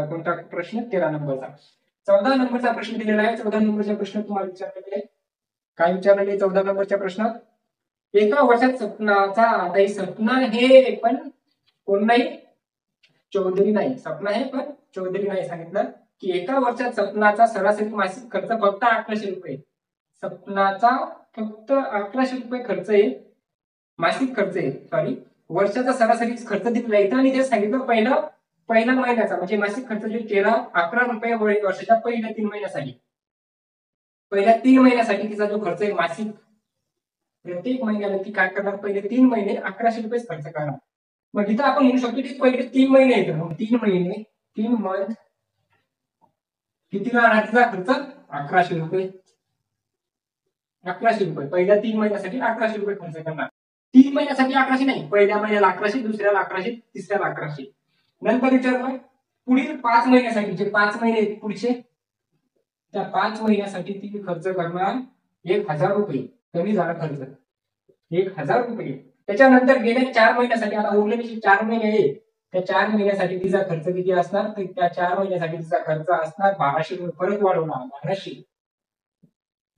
कोणता प्रश्न? 13 नंबरचा. 14 नंबरचा प्रश्न दिलेला आहे. 14 नंबरचा प्रश्न तुम्हाला विचारलेला आहे. काय विचारलेले 14 नंबरच्या प्रश्नात? एका वर्षात सपनाचा आता सपना हे पण कोण नाही? चौधरी नाही. सपना हे पण चौधरी नाही. सांगितलं की एका वर्षात सपनाचा सरासरी मासिक खर्च फक्त 1100 रुपये. सपनाचा फक्त 1100 रुपये खर्च आहे. मासिक खर्च आहे. सॉरी, वर्षाचा सरासरी खर्च दिलेला आहे आणि ते सांगितलं पहिला महिन्याचा म्हणजे मासिक खर्च जे केला 11 रुपये वर्षाच्या पहिल्या 3 महिन्यासाठी. पहिल्या 3 महिन्यासाठी तिचा जो खर्च आहे मासिक, प्रत्येक महिन्याला ती काय करणार? पहिले 3 महिने 1100 रुपये खर्च करणार. मग इथं आपण म्हणू शकतो की पहिले 3 महिने येतात. मग 3 महिने 3 मंथ किती राहणार तिचा खर्च? 1100 रुपये. 1100 रुपये पहिल्या 3 महिन्यासाठी 1100 रुपये खर्च करणार. 3 महिन्यासाठी 1100 नाही, पहिल्या महिन्याला 1100, दुसऱ्याला 1100, तिसऱ्याला 1100. नंतर विचारलं पुढील 5 महिन्यासाठी जे 5 महिने आहेत पुढचे, त्या 5 महिन्यासाठी ती खर्च करणार 1,000 रुपये. कमी झाला खर्च 1,000 रुपये. त्याच्यानंतर गेल्या 4 महिन्यासाठी आता उरलेले जे 4 महिने आहेत त्या 4 महिन्यासाठी तिचा खर्च किती असणार? तर त्या 4 महिन्यासाठी तिचा खर्च असणार 1200 रुपये. परत वाढवणार 1200.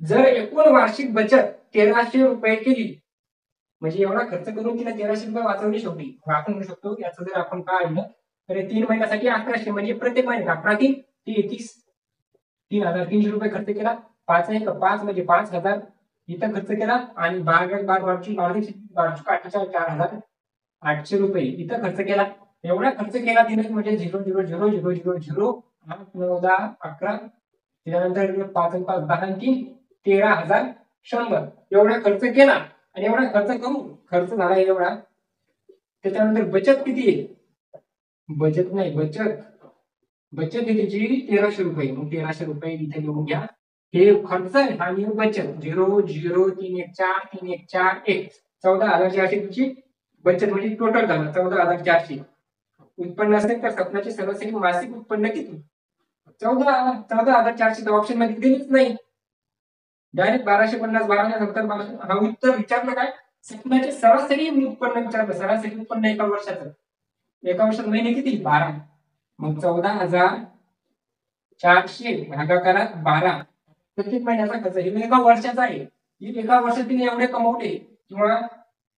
जर एकूण वार्षिक बचत 1300 रुपये केली म्हणजे एवढा खर्च करून तिने 1300 रुपये वाचवले शेवटी. आपण म्हणू शकतो याचं जर आपण काढलं तर 3 महिन्यासाठी 1100 म्हणजे प्रत्येक महिन्यात 11 3 30 3,300 रुपये खर्च केला. 5 1 5 म्हणजे 5,000 इथं खर्च केला आणि 4,800 रुपये इथं खर्च केला. एवढा खर्च केला तिने म्हणजे 0 0 0 0 0 0 8 9 10 11 त्यानंतर 5 5 10 3 13,100 एवढा खर्च केला. आणि एवढा खर्च करू खर्च झाला एवढा. त्याच्यानंतर बचत किती आहे? बचत नाही, बचत आहे त्याची 1300 रुपये. मग 1300 रुपये इथे लिहून घ्या. हे खर्च आणि बचत 0 0 3 1 4 3 1 4 1 14,400 तुमची बचत म्हणजे टोटल झालं 14,400. उत्पन्न असेल तर सपनाचे सरासरी मासिक उत्पन्न किती? 14,400. ऑप्शन मध्ये दिलेच नाही. डायरेक्ट 1250 1270 1200. हा उत्तर विचारलं काय? सपनाचे सरासरी उत्पन्न विचारलं. सरासरी उत्पन्न एका वर्षाचं. एका वर्षात महिने किती? 12. मग 14,400 भागाकारात 12 प्रत्येक महिन्याचा खर्च. हे एका वर्षाचा आहे. ही एका वर्षात तिने एवढे कमवले. किंवा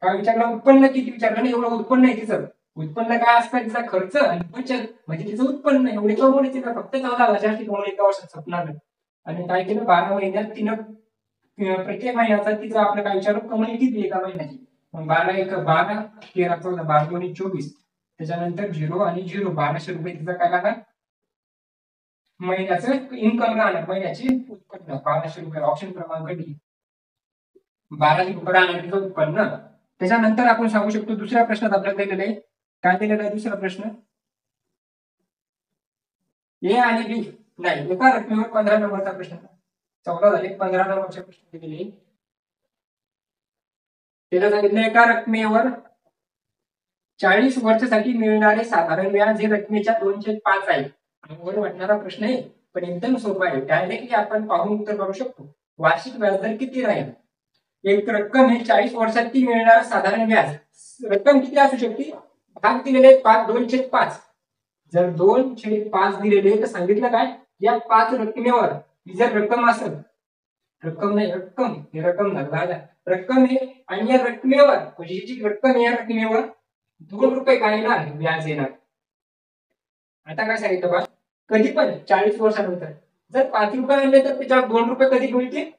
काय विचारलं? उत्पन्न किती विचारलं नाही. एवढं उत्पन्न आहे तिचं. उत्पन्न काय असतं? तिचा खर्च आणि बचत म्हणजे तिचं उत्पन्न. एवढे कमवले तिला फक्त 14,400 कमवले एका वर्षात सपनानं. आणि काय केलं? 12 महिन्यात तिनं प्रत्येक महिन्याचा तिचा आपल्या काय विचार कमाई किती एका महिन्याची? 12 1 12 13 14 12 2 24. त्याच्यानंतर 0 आणि 0 1200 रुपये तिचा काय लागणार? महिन्याचं इन्कम राहणार, महिन्याची उत्पन्न 1200 रुपये, ऑप्शन क्रमांक डी 1200 रुपये राहणार तिचं उत्पन्न. त्याच्यानंतर आपण सांगू शकतो दुसऱ्या प्रश्नात आपल्याला दिलेलं आहे. काय दिलेला आहे दुसरा प्रश्न? ए आणि बी नाही, एका रकमेवर 15 नंबरचा प्रश्न, 14 झाले, 15 नंबरचा प्रश्न दिलेले. त्याला सांगितलं एका रकमेवर 40 वर्षासाठी मिळणारे साधारण व्याज हे रकमेच्या 2/5 आहे. अवघड वाटणारा प्रश्न आहे पण एकदम सोपा आहे, डायरेक्टली आपण पाहून उत्तर करू शकतो. वार्षिक व्याजदर किती राहील? एक रक्कम हे 40 वर्षासाठी मिळणारं साधारण व्याज, रक्कम किती असू शकते? भाग दिलेले 2/5. जर 2/5 दिलेले तर सांगितलं काय, या 5 रकमेवर ही जर रक्कम असेल, रक्कम नाही रक्कम, हे रक्कम झालं, रक्कम आहे आणि या रकमेवर म्हणजे जी रक्कम या रकमेवर 2 रुपये काय येणार? व्याज येणार. आता काय सांगितलं बा, कधी पण 40 वर्षानंतर जर 5 रुपये आणले तर त्याच्यावर 2 रुपये कधी मिळतील?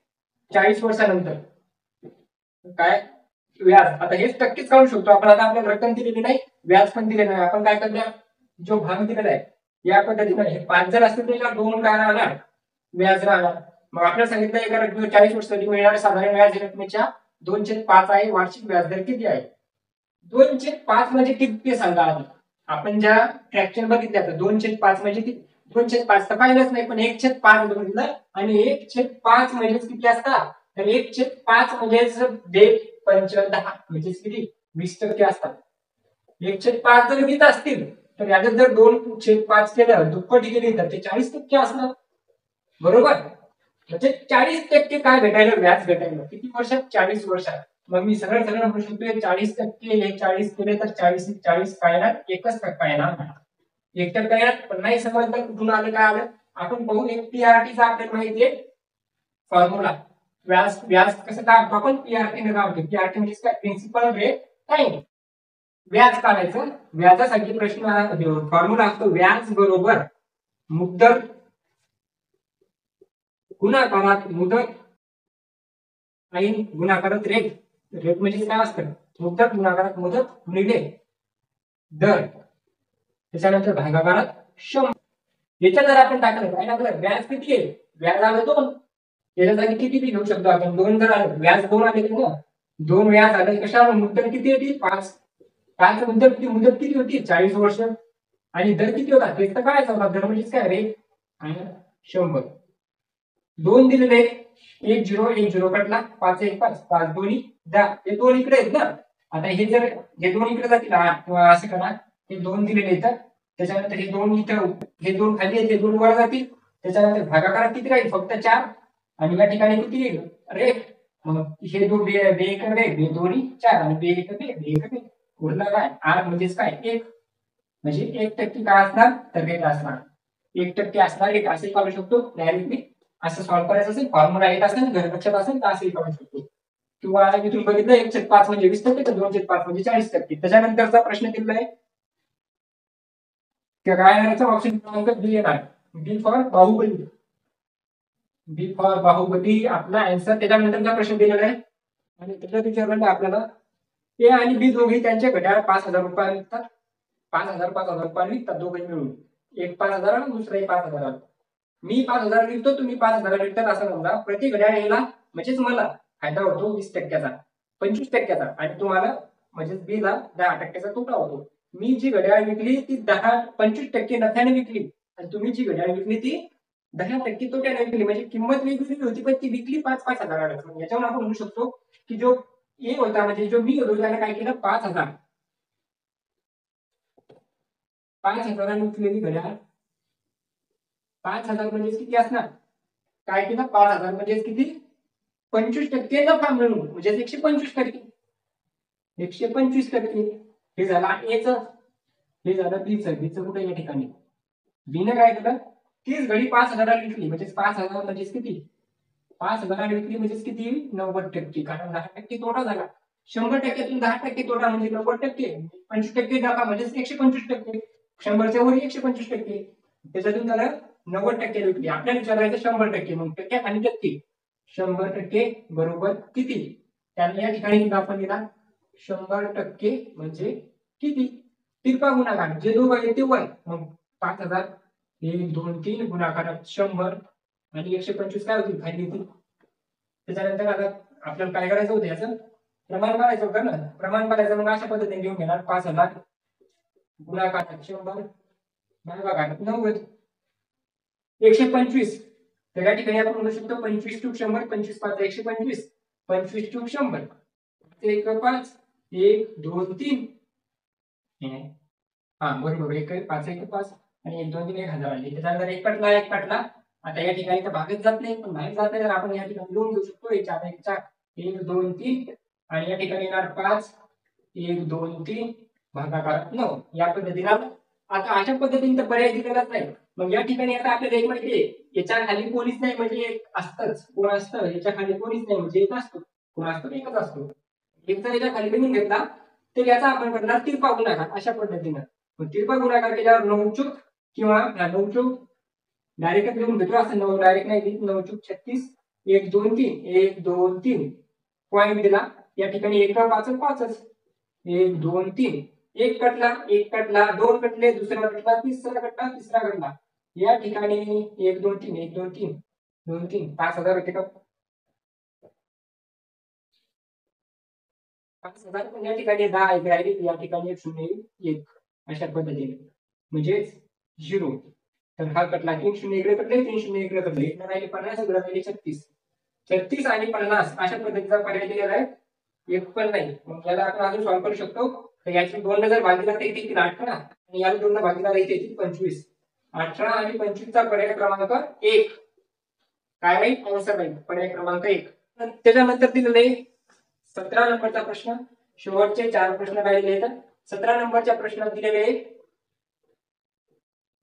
40 वर्षानंतर. काय व्याज, आता हेच टक्केच काढू शकतो आपण. आता आपल्याला रक्कम दिलेली नाही, व्याज पण दिलेलं नाही, आपण काय करणार, जो भाग दिलेला आहे या पद्धतीने हे 5 जर असतील त्याच्यावर 2 काय राहणार? व्याज राहणार. मग आपल्याला सांगितलं एका रकमेवर 40 वर्षासाठी मिळणारे साधारण व्याज रकमेच्या 2/5 आहे. वार्षिक व्याजदर किती आहे? 2/5 म्हणजे किती सांगा आधी. आपण ज्या फ्रॅक्शन बघितल्या तर 2/5 म्हणजे किती? 2/5 तर पाहिलंच नाही पण 1/5 बघितलं आणि 1/5 म्हणजे किती असतात? तर 1/5 म्हणजे 10 म्हणजे किती? 20% असतात. 1/5 जर घेत असतील तर याच्यात जर 2/5 केलं, दुप्पट केली तर ते 40% असणार, बरोबर? म्हणजे 40% काय भेटायला? व्याज भेटायला. किती वर्षात? 40 वर्षात. मग मी सरळ सरळ म्हणू शकतो 40% हे 40 केले तर 40 काय येणार? 1% येणार. 1% येणार. पण नाही समजलं कुठून आलं काय आलं आपण पाहू. एक पीआरटीचा आपल्याला माहिती आहे फॉर्म्युला. व्याज व्याज कसं काढतो आपण? पीआरटी ने काढतो. पीआरटी म्हणजे काय? Principal rate time. व्याज काढायचं. व्याजासाठी प्रश्न फॉर्म्युला असतो व्याज बरोबर मुद्दल गुणाकारात मुदत आणि गुणाकारात रेट. रेट म्हणजे काय असतं? मुदत गुणाकारात मुदत गुणिले दर, त्याच्यानंतर भागाकारात 100. याच्यात जर आपण टाकलं काय टाकलं? व्याज किती आहे? व्याज आलं 2. याच्या जागी किती बी घेऊ शकतो आपण? 2 जर आलं, व्याज 2 आले ना, 2 व्याज आले. कशावर? मुदत किती होती? 5. 5 मुदत किती होती? 40 वर्ष. आणि दर किती होता? तेच तर काय होता? दर म्हणजे काय? रेट आणि 100. 2 दिलेले 1 0 कटला, 5 1 5, 5 2 10. हे 2 इकडे आहेत ना. आता हे जर हे 2 इकडे जातील किंवा असं करा, हे 2 दिलेले आहेत, त्याच्यानंतर हे 2 इथं, हे 2 खाली आहेत, हे 2 वर जातील. त्याच्यानंतर भागाकारात किती राहील? फक्त 4. आणि या ठिकाणी किती येईल? रेट. मग हे 2 बे 1 बे 2 4 आणि बे 1 बे उरला काय? आर म्हणजेच काय? 1. म्हणजे 1% काय असणार? तर रेट असणार. 1% असणार रेट असे काढू शकतो डायरेक्टली. असं सॉल्व्ह करायचं असेल, फॉर्म्युला येत असेल, घर लक्षात असेल तर असंही करू शकतो. किंवा मी तुम्ही बघितलं 1/5 म्हणजे 20%, तर 2/5 म्हणजे 40%. त्याच्यानंतरचा प्रश्न दिलेला आहे की काय येण्याचा ऑप्शन क्रमांक बी येणार. B for Baahubali. B for Baahubali आपला आन्सर. त्याच्यानंतरचा प्रश्न दिलेला आहे आणि त्याच्यात विचारलेलं आपल्याला ए आणि बी दोघे त्यांचे घड्याळ 5,000 रुपये विकतात. 5,000 रुपये विकतात दोघे मिळून. एक 5,000 आणि दुसरा 5,000. मी 5,000 विकतो, तुम्ही 5,000 विकतात असं समजा. प्रति घड्याळ याला म्हणजेच मला फायदा होतो 20%चा, 25%चा आणि तुम्हाला म्हणजे बी ला 10%चा तोटा होतो. मी जी घड्याळ विकली ती 25% नफ्याने विकली आणि तुम्ही जी घड्याळ विकली ती 10% तोट्याने विकली. म्हणजे किंमत वेगळी होती पण ती विकली 5-5 हजाराला. याच्यावर आपण म्हणू शकतो की जो ए होता म्हणजे जो मी होतो त्याने काय केलं? 5,000 विकलेली घड्याळ 5,000 म्हणजे किती असणार? काय केलं? 5,000 म्हणजे किती? 25% नफा मिळून म्हणजे 125%. 125%. हे झाला एच, हे झालं बीचं. बीचं कुठे? या ठिकाणी. बीने काय केलं? 30 घडी 5,000 विकली म्हणजे 5,000 म्हणजे किती? 5,000 विकली म्हणजे किती? 90%. कारण 10% तोटा झाला. 100%तून 10% तोटा म्हणजे 90%. 25% नफा म्हणजे 125%. 100च्या वर 125%. त्याच्यातून झालं 90% विकली. आपल्याला विचारायचं 100%. मग टक्क्यात आणि टक्के. 100% बरोबर किती? त्याने या ठिकाणी आपण दिला 100% म्हणजे किती? तिरपा गुणाकार. जे दोघं आहेत ते वर. मग 5,000 1 2 3 गुणाकारात 100 आणि 125 काय होतील खाली येतील. त्याच्यानंतर आता आपल्याला काय करायचं होतं, याचं प्रमाण काढायचं होतं ना. प्रमाण काढायचं मग अशा पद्धतीने घेऊन घेणार 5000 गुणाकारात 100 भागाकारात 90 125. तर या ठिकाणी आपण म्हणू शकतो 25 टू 100 25 5 125 25 टू 100 1 5 1 2 3 हा बरोबर 1 5 1 5 आणि 1 2 3 1000 आले. त्याच्यानंतर एक कटला. आता या ठिकाणी तर भागच जात नाही, पण बाहेर जात नाही तर आपण या ठिकाणी लिहून घेऊ शकतो 1 4 1 4 1 2 3 आणि या ठिकाणी येणार 5 1 2 3 भागाकारात 9 या पद्धतीने. आता अशा पद्धतीने तर पर्याय दिलेलाच नाही. मग या ठिकाणी आता आपल्याला एक माहिती आहे, याच्या खाली कोणीच नाही म्हणजे एक असतंच. कोण असतं याच्या खाली कोणीच नाही म्हणजे एक असतो. कोण असतो एकच असतो. एक जर याच्या खाली लिहून घेतला तर याचा आपण करणार तिरपा गुणाकार अशा पद्धतीनं. तिरपा गुणाकार केल्यावर 9 चूक किंवा 9 चूक डायरेक्ट लिहून घेतो असं 9 डायरेक्ट नाही लिहित 9 चूक 36 1 2 3 1 2 3 पॉईंट दिला. या ठिकाणी 1 5 5 1 2 3 एक कटला 2 कटले दुसरा कटला तिसरा कटला या ठिकाणी 1 2 3 1 2 3 2 3 5000 होते का 5000. पण या ठिकाणी 10 एक राहिले या ठिकाणी 1 0 1 अशा पद्धतीने म्हणजे 0. तर हा कटला 3 0 इकडे कटले 3 0 इकडे कटले इकडे राहिले 50 इकडे राहिले 36 आणि 50 अशा पद्धतीचा पर्याय दिलेला आहे. एक पण नाही. मग याला आपण अजून सॉल्व्ह करू शकतो. तर याची 2 जर भागीला तर येतील 18 आणि याला 2 भागीला येतील 25. 18 आणि 25 चा पर्याय क्रमांक 1 काय राहील आन्सर राहील पर्याय क्रमांक 1. त्याच्यानंतर दिलेलं आहे 17 नंबरचा प्रश्न. शेवटचे 4 प्रश्न राहिले आहेत. 17 नंबरच्या प्रश्नात दिलेले आहे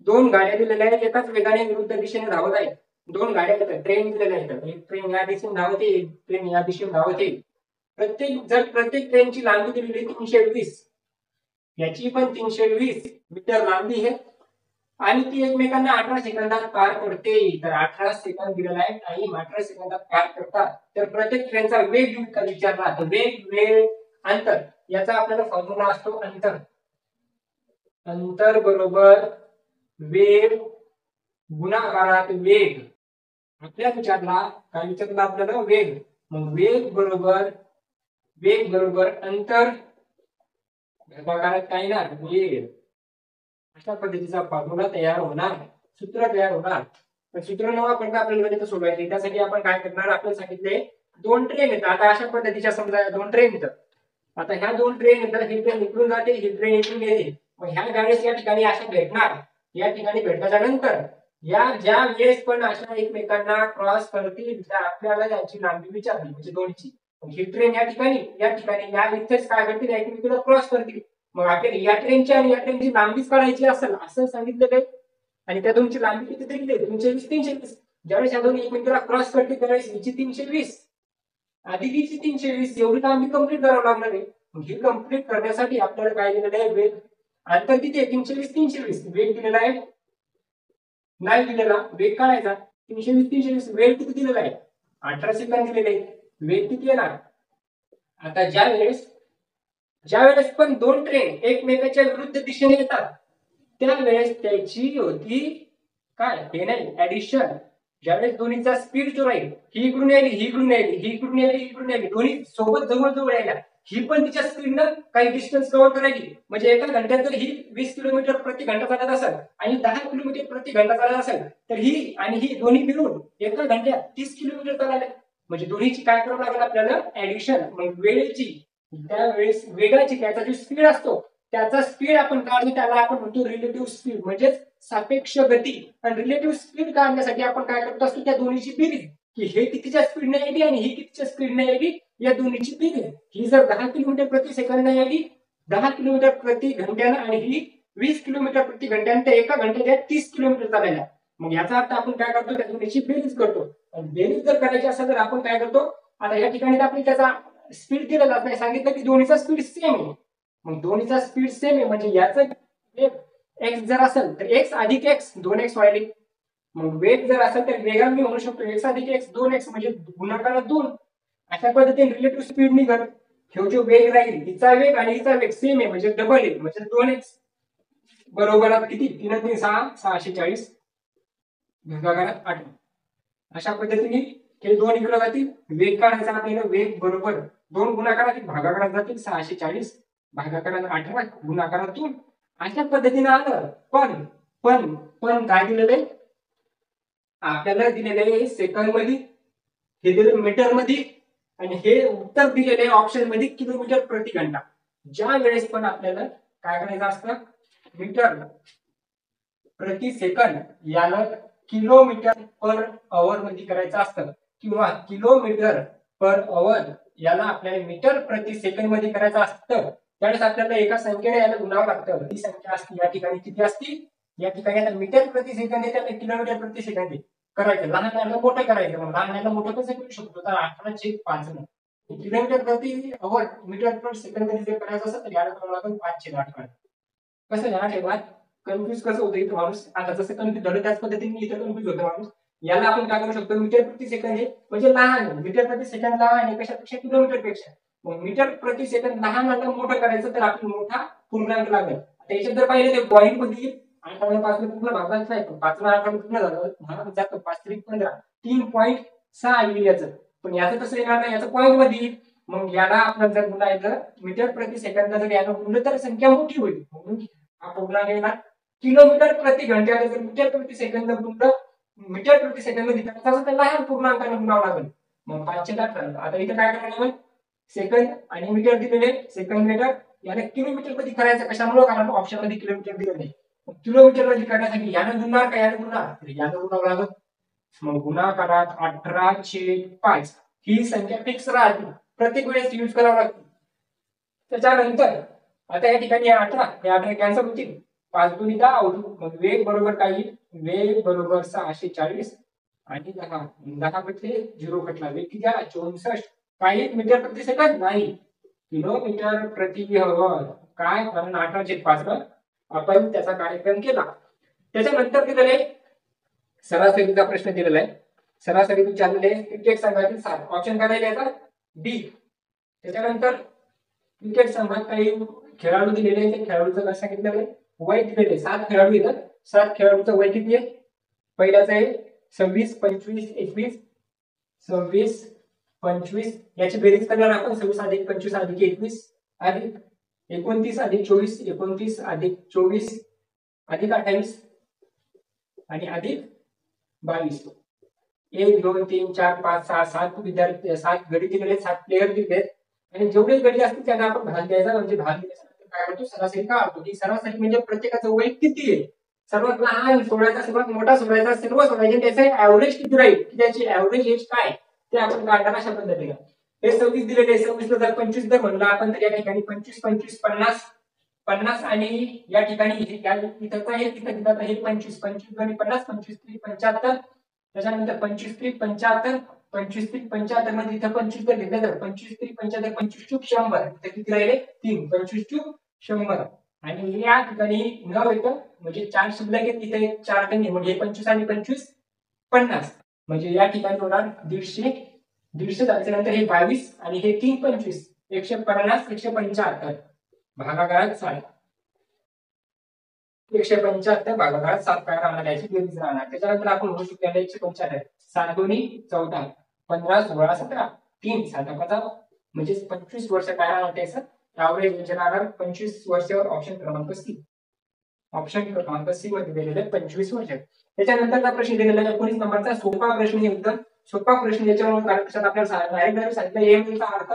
2 गाड्या दिलेल्या आहेत एकाच वेगाने विरुद्ध दिशेने धावत आहेत. 2 गाड्या आहेत ट्रेन दिलेल्या आहेत. एक ट्रेन या दिशेने धावते एक ट्रेन या दिशेने धावते. प्रत्येक ट्रेनची लांबी दिलेली 320 याची पण 320 मीटर लांबी आहे आणि ती एकमेकांना 18 सेकंदात पार करते. तर 18 सेकंद दिलेला आहे टाइम 18 सेकंदात पार करतात. तर प्रत्येक ट्रेनचा वेग विचारला तर वेळ अंतर याचा आपल्याला फॉर्म्युला असतो अंतर बरोबर वेग गुणाकारात वेग. आपल्याला विचारला काय विचारला आपल्याला वेग. मग वेग बरोबर अंतर भागाकारात काय ना वेग अशा पद्धतीचा फॉर्म्युला तयार होणार. सूत्र तयार होणार. तर सूत्र न वापरता आपल्याला गणित सोडवायचे. त्यासाठी आपण काय करणार आपल्याला सांगितले 2 ट्रेन येतात. आता अशा पद्धतीच्या समजा 2 ट्रेन येतात. आता ह्या 2 ट्रेन येतात ही ट्रेन इकडून जाते ही ट्रेन इकडून येते. मग ह्या गाड्या या ठिकाणी अशा भेटणार. या ठिकाणी भेटल्याच्या नंतर या ज्या वेळेस पण अशा एकमेकांना क्रॉस करतील आपल्याला त्यांची लांबी विचारली म्हणजे दोनची. ही ट्रेन या ठिकाणी या इथेच काय करतील एकमेकांना क्रॉस करतील. मग आपल्याला या ट्रेनची आणि या ट्रेनची लांबीच काढायची असेल असं सांगितलेलं आहे. आणि त्या दोनची लांबी किती दिली आहे 320 320. ज्यावेळेस या दोन्ही एकमेकांना क्रॉस करतील त्यावेळेस हिची 320 आधीची 320 एवढी लांबी कंप्लीट करावं लागणार आहे. ही कंप्लीट करण्यासाठी आपल्याला काय दिलेलं आहे वेग अंतर किती आहे 320 वेग दिलेला आहे नाही दिलेला वेग काढायचा 320 वेग किती दिलेला आहे 18 सेकंद दिलेले आहे. वेग किती येणार आता ज्यावेळेस पण 2 ट्रेन एकमेकांच्या विरुद्ध दिशेने येतात त्यावेळेस त्याची होती काय हे नाही ऍडिशन. ज्यावेळेस दोन्हीचा स्पीड जो राहील ही इकडून यायली दोन्ही सोबत जवळ यायला ही पण तिच्या स्पीडनं काही डिस्टन्स कव्हर करायची. म्हणजे एका घंट्यात जर ही 20 किलोमीटर प्रति घंटा चालत असेल आणि 10 किलोमीटर प्रति घंटा चालत असेल तर ही आणि ही दोन्ही मिळून एका घंट्यात 30 किलोमीटर चालायला. म्हणजे दोन्हीची काय करावं लागेल आपल्याला ऍडिशन. मग वेळेची त्यावेळेस वेगाची त्याचा जो स्पीड असतो त्याचा स्पीड आपण काढतो त्याला आपण म्हणतो रिलेटिव्ह स्पीड म्हणजे सापेक्ष गती. आणि रिलेटिव्ह स्पीड काढण्यासाठी आपण काय करत असतो त्या दोन्हीची बेरीज की हे कितीच्या स्पीडने यायली आणि ही कितीच्या स्पीडने यायली या दोन्हीची बेरीज. ही जर 10 किलोमीटर प्रति सेकंद यायली 10 किलोमीटर प्रति घंट्यानं आणि ही 20 किलोमीटर प्रति घंट्यानं तर एका घंट्यात 30 किलोमीटर चालायला. मग याचा अर्थ आपण काय करतो त्या दोन्हीची बेरीज करतो. बेरीज जर करायची असेल तर आपण काय करतो आता या ठिकाणी आपण त्याचा स्पीड दिलेला नाही सांगितलं की दोन्हीचा स्पीड सेम आहे. मग दोन्हीचा स्पीड सेम आहे म्हणजे याचं एक्स जर असेल तर एक्स अधिक एक्स 2x व्हायले. मग वेग जर असेल तर वेगाने मी म्हणू शकतो एक्स अधिक एक्स 2x म्हणजे गुणाकारात 2. अशा पद्धतीने रिलेटिव्ह स्पीड निघत हे जो वेग राहील हिचा वेग आणि हिचा वेग सेम आहे म्हणजे डबल आहे म्हणजे 2x बरोबर किती 3 3 6 640 भागाकारात 8. अशा पद्धतीने हे दोन इकडे जातील. वेग काढायचा आपल्याला. वेग बरोबर 2 गुणाकारात भागाकारात जातील 640 भागाकारात 18 गुणाकारातून अशा पद्धतीने आलं. पण काय दिलेलं आहे आपल्याला? दिलेलं आहे सेकंड मध्ये, हे दिलेलं मीटर मध्ये आणि हे उत्तर दिलेले ऑप्शन मध्ये किलोमीटर प्रति घंटा. ज्या वेळेस पण आपल्याला काय करायचं असतं, मीटर प्रति सेकंद याला किलोमीटर पर आवर मध्ये करायचं असतं किंवा किलोमीटर पर आवर याला आपल्याला मीटर प्रति सेकंद मध्ये करायचं असतं, त्यावेळेस आपल्याला एका संख्येने याला गुणावं लागतं. ही संख्या असते या ठिकाणी किती असती? या ठिकाणी आता मीटर प्रति सेकंद आहे, त्याला किलोमीटर प्रति सेकंद करायचं. लहान याला मोठं करायचं. मग लहान याला मोठं कसं करू शकतो? तर 18/5 किलोमीटर प्रति आवर मीटर पर सेकंद मध्ये जर करायचं असेल तर याला करावं लागेल 5/8. कसं ध्यानात ठेवा, कन्फ्युज कसं होतं इथं माणूस. आता जसं कन्फ्युज झालं त्याच पद्धतीने इथं कन्फ्युज होतं माणूस. याला आपण काय करू शकतो? मीटर प्रति सेकंद हे म्हणजे लहान, मीटर प्रति सेकंद लहान आहे कशापेक्षा? किलोमीटर पेक्षा. मग मीटर प्रति सेकंद लहान आता मोठं करायचं तर आपण मोठा पूर्णांक लागेल. त्याच्यात जर पाहिलं तर पॉईंट मध्ये 8 पूर्ण भागांचा आहे. 5 पूर्ण झालं भाग जातो 5×15 3.6 येईल याचं. पण याचं कसं येणार नाही, याचं पॉईंट मध्ये. मग याला आपण जर गुणायचं मीटर प्रति सेकंद जर याला गुणलं तर संख्या मोठी होईल. म्हणून हा पूर्णांक येणार. किलोमीटर प्रति घंट्याला जर मीटर प्रति सेकंद गुणलं मीटर प्रति सेकंद मध्ये करायचं असेल तर लहान पूर्णांकाने गुणावं लागेल. मग 5/8. आता इथं काय करायला लागेल? सेकंद आणि मीटर दिलेले, सेकंद मीटर याला किलोमीटर मध्ये करायचं. कशामुळे? कारण ऑप्शन मध्ये किलोमीटर दिलं नाही. किलोमीटर मध्ये करण्यासाठी यानं गुणणार का यानं गुणणार? तर यानं गुणावं लागेल. मग गुणाकारात 18/5 ही संख्या फिक्स राहते, प्रत्येक वेळेस यूज करावं लागते. त्याच्यानंतर आता या ठिकाणी 18 कॅन्सल होतील. 5×10 होईल. मग वेग बरोबर काय येईल? वेग बरोबर 640 आणि 10 कटले 0 कटला. वेग किती आला? 64. काही मीटर प्रति सेकंद नाही, किलोमीटर प्रति आवर. काय? कारण 18/5 आपण त्याचा कार्यक्रम केला. त्याच्यानंतर दिलेले सरासरीचा प्रश्न दिलेला आहे. सरासरी विचारलेले क्रिकेट संघातील 7 ऑप्शन करायला याचा डी. त्याच्यानंतर क्रिकेट संघात काही खेळाडू दिलेले आहेत. खेळाडूचं काय सांगितलेलं आहे? वय दिलेले 7 खेळाडू येतात. 7 खेळाडूचं वय किती आहे? पहिल्याचं आहे 26, 25, 21. 26, 25 याची बेरीज करणार आपण. 26 + 25 + 21 अधिक 29 + 24, 29 + 24 अधिक 28 आणि अधिक 22. 1, 2, 3, 4, 5, 6, 7 विद्यार्थी, 7 गडी दिलेले, 7 प्लेयर दिलेले आणि जेवढे गडी असतील त्यांना आपण भाग द्यायचा. म्हणजे भाग दिल्यानंतर काय करतो? सरासरी काढतो. ही सरासरी म्हणजे प्रत्येकाचं वय किती आहे, सर्वात लहान सोडायचा, सर्वात मोठा सोडायचा, सर्व सोडायचे. त्याचे ऍव्हरेज किती राहील, त्याची ऍव्हरेज एज काय ते आपण काढणार अशा पद्धतीने. हे 26 दिलेले, 26 जर 25 जर म्हणलं आपण तर या ठिकाणी 25, 25, 50 आणि या ठिकाणी इथं आहे तिथं 25, 25 आणि 50, 25, 75. त्याच्यानंतर 25, 75, 25, 75 मध्ये इथं 25 जर घेतलं तर 25, 75, 25, 100. इथं किती राहिले? 3. 25, 100 आणि या ठिकाणी 9 येतं म्हणजे 4 शिल्लक आहेत. तिथे 4 कमी म्हणजे 25 आणि 25 50 म्हणजे या ठिकाणी होणार 150. 150 झाल्यानंतर हे 22 आणि हे 3, 25 150, 175 भागाकारात 7. 175 भागाकारात 7 काय राहणार? याची बेरीज राहणार. त्याच्यानंतर आपण म्हणू शकतो 175 7 दोन्ही 14 15 16 17 3 7 5 म्हणजे 25 वर्ष काय राहणार त्याचं ऍव्हरेज म्हणजे राहणार 25 वर्षावर. ऑप्शन क्रमांक सी. ऑप्शन क्रमांक सी मध्ये दिलेले 25 वर्ष. त्याच्यानंतरचा प्रश्न दिलेला आहे 19 नंबरचा. सोपा प्रश्न, एकदम सोपा प्रश्न. याच्यावर आपल्याला सांगितलं एम चा अर्थ,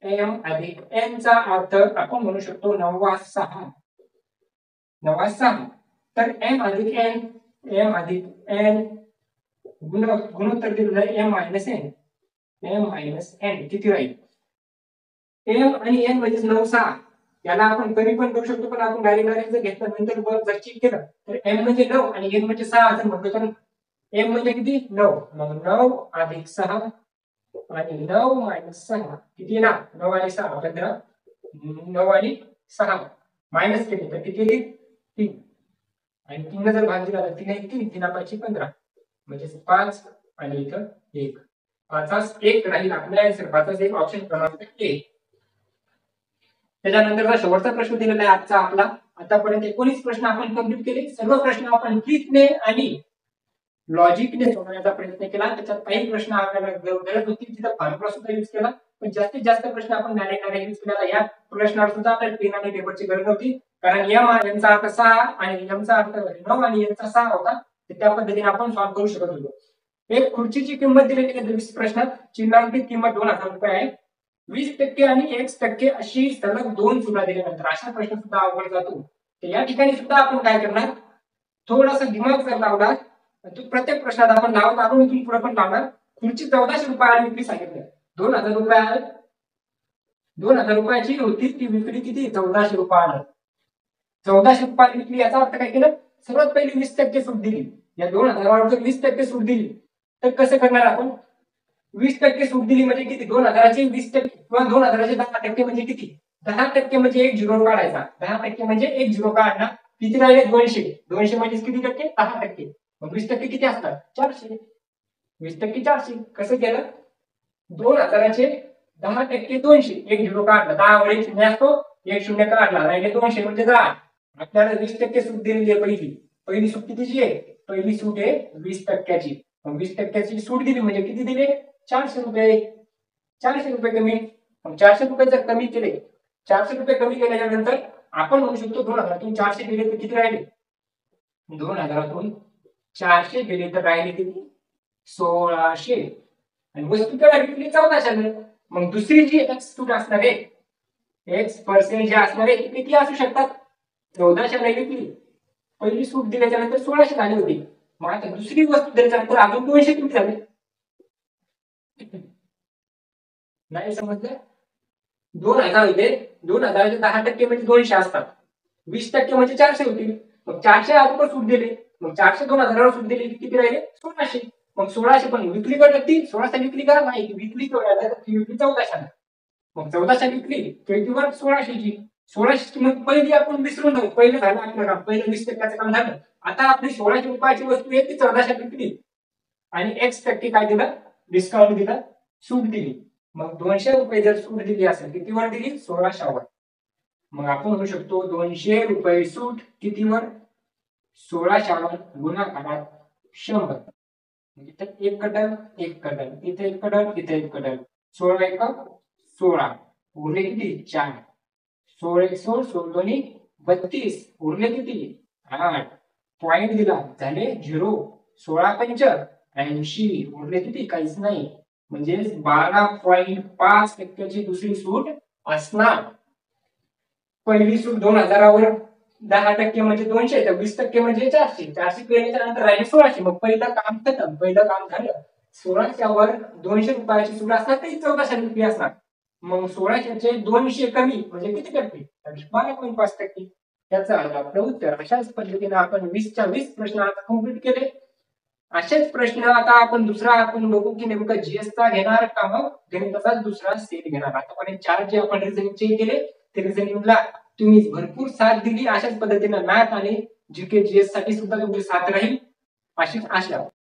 एम अधिक एन चा अर्थ आपण म्हणू शकतो 9/6. 9/6 तर एम अधिक एन गुणोत्तर दिलेलं आहे एम मायनस एन किती राहील? एम आणि एन म्हणजे 9/6. याला आपण कमी पण करू शकतो, पण आपण डायरेक्ट जर घेतलं नंतर जर चेक केलं तर एम म्हणजे 9 आणि एन म्हणजे 6 जर म्हटलं तर एम म्हणजे किती? 9. मग 9 अधिक 6 आणि 9 मायनस 6 किती ना? 9 आणि 6 15. 9 आणि 6 मायनस केले तर किती येईल? 3 आणि 3 जर भाग दिला तर 3 1 3 3 5 15 म्हणजे 5 आणि इथं 1. 5 1 राहील आपला आन्सर. 5 1 ऑप्शन क्रमांक ए. त्याच्यानंतर शेवटचा प्रश्न दिलेला आहे आजचा आपला. आतापर्यंत 19 प्रश्न आपण कंप्लीट केले. सर्व प्रश्न आपण क्लिकने आणि लॉजिकने सोडवण्याचा प्रयत्न केला. त्याच्यात काही प्रश्न आपल्याला गरज होती तिथं फॉर्म्युला सुद्धा युज केला, पण जास्तीत जास्त प्रश्न आपण डायरेक्ट युज केला. या प्रश्नाला सुद्धा आपल्याला पेन आणि पेपरची गरज होती, कारण यांचा अर्थ 6 आणि यांचा अर्थ 9 आणि यांचा 6 होता. त्या पद्धतीने आपण सॉल्व्ह करू शकत होतो. एक खुर्चीची किंमत दिलेली आहे 20 प्रश्नात. चिन्हांकित किंमत 2000 रुपये आहे. 20% आणि X% अशी सलग 2 सुद्धा दिल्यानंतर अशा प्रश्न सुद्धा अवघड जातो. तर या ठिकाणी सुद्धा आपण काय करणार, थोडासा दिमाग जर लावला तो प्रत्येक प्रश्नात आपण लावत आपण इथून पुढे पण लावणार. खुर्ची 1400 रुपयाला विक्री सांगितलं, 2000 रुपये 2000 रुपयाची होती ती विक्री किती 1400 रुपयाला. 1400 रुपयाला विकली याचा अर्थ काय केलं, सर्वात पहिली 20% सूट दिली. या 2000 जर 20% सूट दिली तर कसं करणार आपण, 20% सूट दिली म्हणजे किती, 2000चे 20% किंवा 2000चे 10% म्हणजे किती, 10% म्हणजे एक झिरो काढायचा. 10% म्हणजे एक झिरो काढला, किती राहिले 200. 200 म्हणजे किती टक्के, 10%. मग 20% किती असतात 400. 20% 400. कसं केलं, 2000चे 10% 200, एक झिरो काढला, 10 वर एक शून्य असतो, एक शून्य काढला, राहिले 200 म्हणजे 10. आपल्याला 20% सूट दिलेली आहे. पहिली सूट कितीची आहे, पहिली सूट आहे 20%ची. मग 20%ची सूट दिली म्हणजे किती दिले, 400 रुपये. 400 रुपये कमी. मग 400 रुपये जर कमी केले, 400 रुपये कमी केल्यानंतर आपण म्हणू शकतो 2000तून 400 गेले तर किती राहिले, 2000तून 400 गेले तर राहिले किती, 1600. आणि वस्तूकडे विकली 1400. मग दुसरी जी एक्स सूट असणार आहे, X% जे असणार आहे किती असू शकतात, 1400 विकली, पहिली सूट दिल्याच्या नंतर 1600 झाली होती. मग आता दुसरी वस्तू दिल्याच्या नंतर अजून 200 किती झाले, नाही समजलं. 2000 होते, 2000चे 10% म्हणजे 200 असतात, 20% म्हणजे 400 होतील. मग 400 अगोदर सूट दिले, मग 400 2000 सूट दिली किती राहिले 1600. मग 1600 पण विक्री करत 1600 विक्री करा नाही, विक्री केवढ्याला तर ती विक्री 1400. मग 1400 विक्री किंवा 1600ची. 1600 मग पहिली आपण विसरून जाऊ, पहिलं झालं आपलं काम, पहिलं 20%चं काम झालं. आता आपली 1600 रुपयाची वस्तू आहे ती 1400 विकली आणि X% काय दिलं, डिस्काउंट दिला, सूट दिली. मग 200 रुपये जर सूट दिली असेल कितीवर दिली, 1600वर. मग आपण म्हणू शकतो 200 रुपये सूट कितीवर, 1600वर गुणाकारात 100. इथे एक कटर एक कटर, इथे एक कटर इथे एक कटर, 16 एक 16, उरले किती 4. 16 एक 16, 16 दोन्ही 32, उरले किती 8. पॉइंट दिला झाले 0. 16 पंच 80, उरले किती काहीच नाही, म्हणजे 12.5% दुसरी सूट असणार. पहिली सूट 2000वर 10% म्हणजे 200, तर 20% म्हणजे 400. 400 केल्याच्या नंतर राहिले 1600. मग पहिलं काम खतम, पहिलं काम झालं. 1600वर 200 रुपयाची सूट असणार तर 1400 रुपये असणार. मग 1600चे 200 कमी म्हणजे किती टक्के, 12.5%. त्याचं आपलं उत्तर. अशाच पद्धतीने आपण 20च्या 20 प्रश्न आता कंप्लीट केले. असेच प्रश्न आता आपण दुसरा आपण बघू की नेमकं जीएसचा घेणार का मग गणिताचा दुसरा सेट घेणार. आतापर्यंत 4 जे आपण रिझनिंग चेक केले ते रिझनिंगला तुम्ही भरपूर साथ दिली. अशाच पद्धतीने मॅथ आणि जीके जीएस साठी सुद्धा तुमची साथ राहील अशीच आशा.